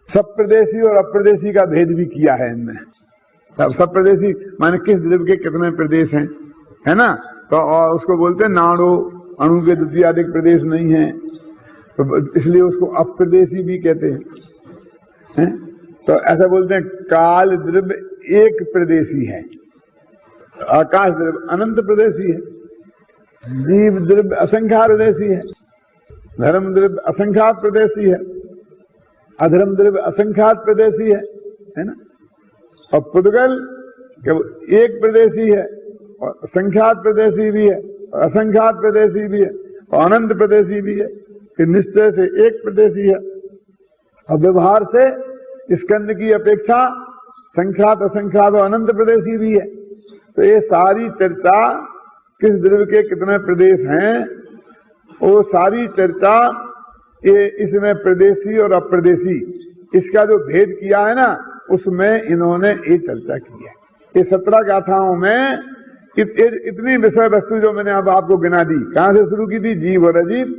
सप्रदेशी और अप्रदेशी का भेद भी किया है इनमें। अब सप्रदेशी माने किस द्रव्य के कितने प्रदेश हैं, है ना, तो और उसको बोलते हैं नाड़ो, अणु के द्वितीयाधिक प्रदेश नहीं है, तो इसलिए उसको अप्रदेशी भी कहते हैं। तो ऐसा बोलते हैं काल द्रव्य एक प्रदेशी है, आकाश द्रव्य अनंत प्रदेशी है, जीव द्रव्य असंख्यात प्रदेशी है, धर्म द्रव्य असंख्यात प्रदेशी है, अधर्म द्रव्य असंख्यात प्रदेशी है ना। और पुद्गल केवल एक प्रदेशी है, और संख्यात प्रदेशी भी है, और असंख्यात प्रदेशी भी है, और अनंत प्रदेशी भी है, कि निश्चय से एक प्रदेशी है। और व्यवहार से स्कंद की अपेक्षा संख्यात असंख्यात और अनंत प्रदेशी भी है। तो ये सारी चर्चा किस द्रव्य के कितने प्रदेश हैं, वो सारी चर्चा ये इसमें प्रदेशी और अप्रदेशी इसका जो भेद किया है ना, उसमें इन्होंने ये चर्चा की है। ये 17 गाथाओं में इतनी विषय वस्तु जो मैंने अब आपको गिना दी, कहां से शुरू की थी, जीव और अजीब,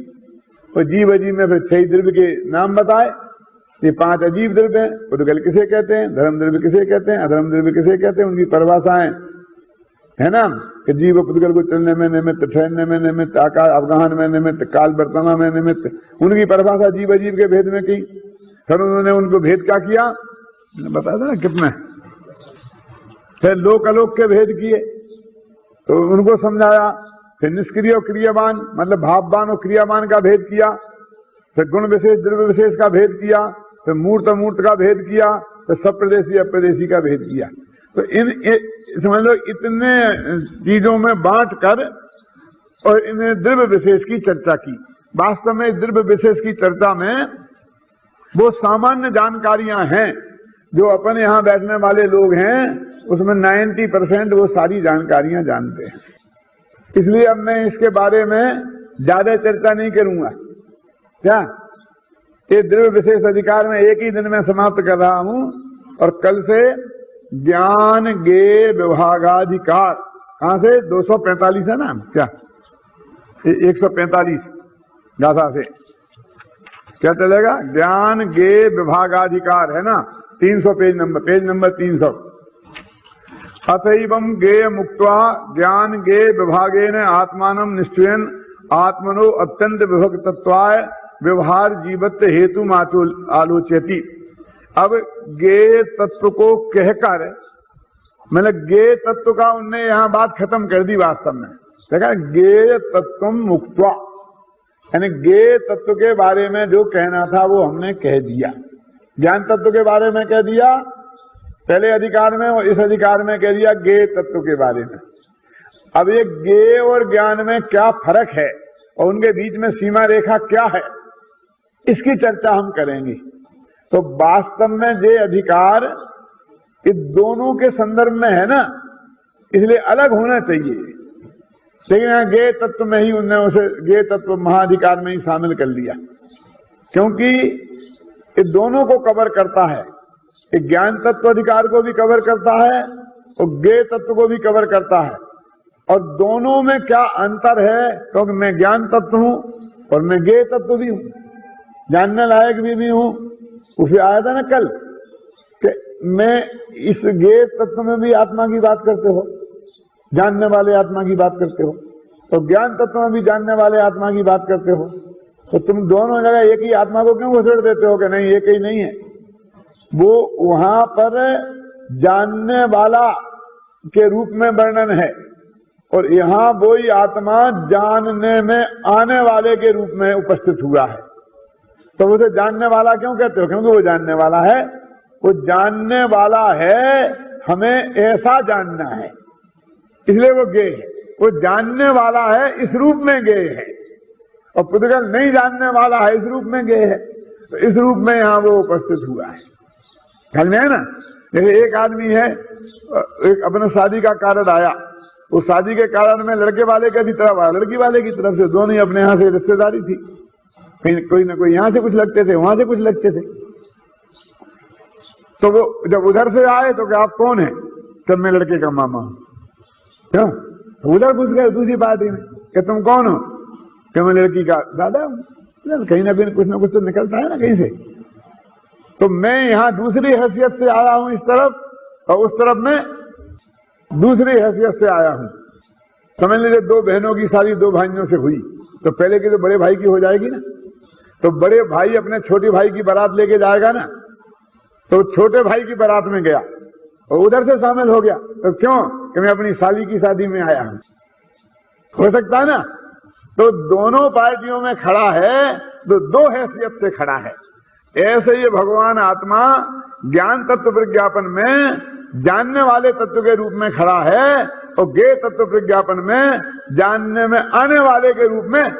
और जीव अजीब में फिर 6 द्रव्य के नाम बताए। ये 5 अजीब द्रव्य हैं, पुद्गल किसे कहते हैं, धर्म द्रव्य किसे कहते हैं, अधर्म द्रव्य किसे कहते हैं, उनकी परिभाषाएं है ना, कि जीव पुद्गल को चलने में निमित्त, ठहरने में निमित्त, आकाश अवगाहन में निमित्त, काल वर्तना में निमित्त, उनकी परिभाषा जीव अजीब के भेद में की। फिर उन्होंने उनको भेद क्या किया, बताया था ना कितने, फिर लोक अलोक के भेद किए, तो उनको समझाया। फिर निष्क्रिय और क्रियावान मतलब भाववान और क्रियावान का भेद किया, फिर गुण विशेष द्रव्य विशेष का भेद किया, फिर मूर्त अमूर्त का भेद किया, फिर सप्रदेशी अप्रदेशी का भेद किया। तो समझ लो इतने चीजों में बांट कर और इन द्रव्य विशेष की चर्चा की। वास्तव में द्रव्य विशेष की चर्चा में वो सामान्य जानकारियां हैं जो अपन यहाँ बैठने वाले लोग हैं, उसमें 90% वो सारी जानकारियां जानते हैं। इसलिए अब मैं इसके बारे में ज्यादा चर्चा नहीं करूंगा। क्या ये द्रव्य विशेष अधिकार में एक ही दिन में समाप्त कर रहा हूं, और कल से ज्ञान गे विभागाधिकार, कहां से 245 है ना, क्या 145 गाथा से क्या चलेगा, ज्ञान गे विभागाधिकार है ना, 300 पेज नंबर 300। अतएवं गेय मुक्त्वा ज्ञान गे विभागेन आत्मानं निश्चयन आत्मनो अत्यंत विभक्तत्वाय व्यवहार जीवत्व हेतु आलोच्यति। अब गे तत्व को कहकर मतलब गे तत्व का उनने यहां बात खत्म कर दी। वास्तव में देखा, गे तत्व मुक्त्वा यानी गे तत्व के बारे में जो कहना था वो हमने कह दिया। ज्ञान तत्व के बारे में कह दिया पहले अधिकार में, और इस अधिकार में कह दिया गे तत्व के बारे में। अब ये गे और ज्ञान में क्या फर्क है और उनके बीच में सीमा रेखा क्या है, इसकी चर्चा हम करेंगे। तो वास्तव में ये अधिकार इस दोनों के संदर्भ में है ना, इसलिए अलग होना चाहिए। लेकिन यहाँ गे तत्व में ही उन्होंने उसे गे तत्व महाधिकार में ही शामिल कर लिया, क्योंकि ये दोनों को कवर करता है। ये ज्ञान तत्व अधिकार को भी कवर करता है और गे तत्व को भी कवर करता है। और दोनों में क्या अंतर है, क्योंकि मैं ज्ञान तत्व हूं और मैं गे तत्व भी हूं, जानने लायक भी हूं। उसे आया था ना कल कि मैं इस गे तत्व में भी आत्मा की बात करते हो, जानने वाले आत्मा की बात करते हो, तो ज्ञान तत्व में भी जानने वाले आत्मा की बात करते हो। तो तुम दोनों जगह एक ही आत्मा को क्यों घुसेड़ देते हो कि नहीं एक ही नहीं है। वो वहां पर जानने वाला के रूप में वर्णन है और यहाँ वही आत्मा जानने में आने वाले के रूप में उपस्थित हुआ है। तो उसे जानने वाला क्यों कहते हो, क्योंकि वो जानने वाला है। वो जानने वाला है, हमें ऐसा जानना है, इसलिए वो गे है। वो जानने वाला है, इस रूप में गे है, और पुद्गल नहीं जानने वाला है, इस रूप में गे है। तो इस रूप में यहाँ वो उपस्थित हुआ है। ख्याल में है ना। जैसे एक आदमी है, एक अपने शादी का कारण आया, उस शादी के कारण में लड़के वाले की तरफ आया, लड़की वाले की तरफ से, दोनों ही अपने यहाँ से रिश्तेदारी थी। कहीं कोई ना कोई यहाँ से कुछ लगते थे, वहां से कुछ लगते थे। तो वो जब उधर से आए तो क्या आप कौन है? तब मैं लड़के का मामा हूं। क्यों? तो उधर घुस गए दूसरी पार्टी में कि तुम कौन हो? कि मैं लड़की का दादा हूं। कहीं ना कहीं कुछ ना कुछ तो निकलता है ना कहीं से। तो मैं यहां दूसरी हैसियत से आया हूं इस तरफ, और उस तरफ में दूसरी हैसियत से आया हूं। समझ लीजिए दो बहनों की शादी दो भाइयों से हुई, तो पहले की तो बड़े भाई की हो जाएगी ना। तो बड़े भाई अपने छोटे भाई की बारात लेके जाएगा ना, तो छोटे भाई की बारात में गया और उधर से शामिल हो गया। तो क्यों? कि मैं अपनी साली की शादी में आया हूं। हो सकता है ना। तो दोनों पार्टियों में खड़ा है, तो दो हैसियत से खड़ा है। ऐसे ये भगवान आत्मा ज्ञान तत्व प्रज्ञापन में जानने वाले तत्व के रूप में खड़ा है, और ज्ञेय तत्व प्रज्ञापन में जानने में आने वाले के रूप में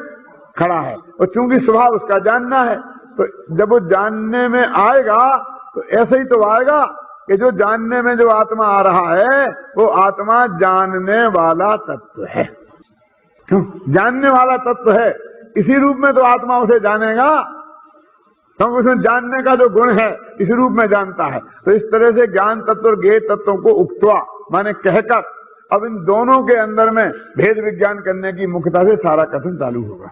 खड़ा है। और चूंकि स्वभाव उसका जानना है, तो जब वो जानने में आएगा तो ऐसे ही तो आएगा कि जो जानने में जो आत्मा आ रहा है वो आत्मा जानने वाला तत्व है। जानने वाला तत्व है, इसी रूप में तो आत्मा उसे जानेगा, क्योंकि उसमें जानने का जो गुण है इस रूप में जानता है। तो इस तरह से ज्ञान तत्व और ज्ञेय तत्वों को उक्त्वा माने कहकर अब इन दोनों के अंदर में भेद विज्ञान करने की मुख्यता से सारा कथन चालू होगा।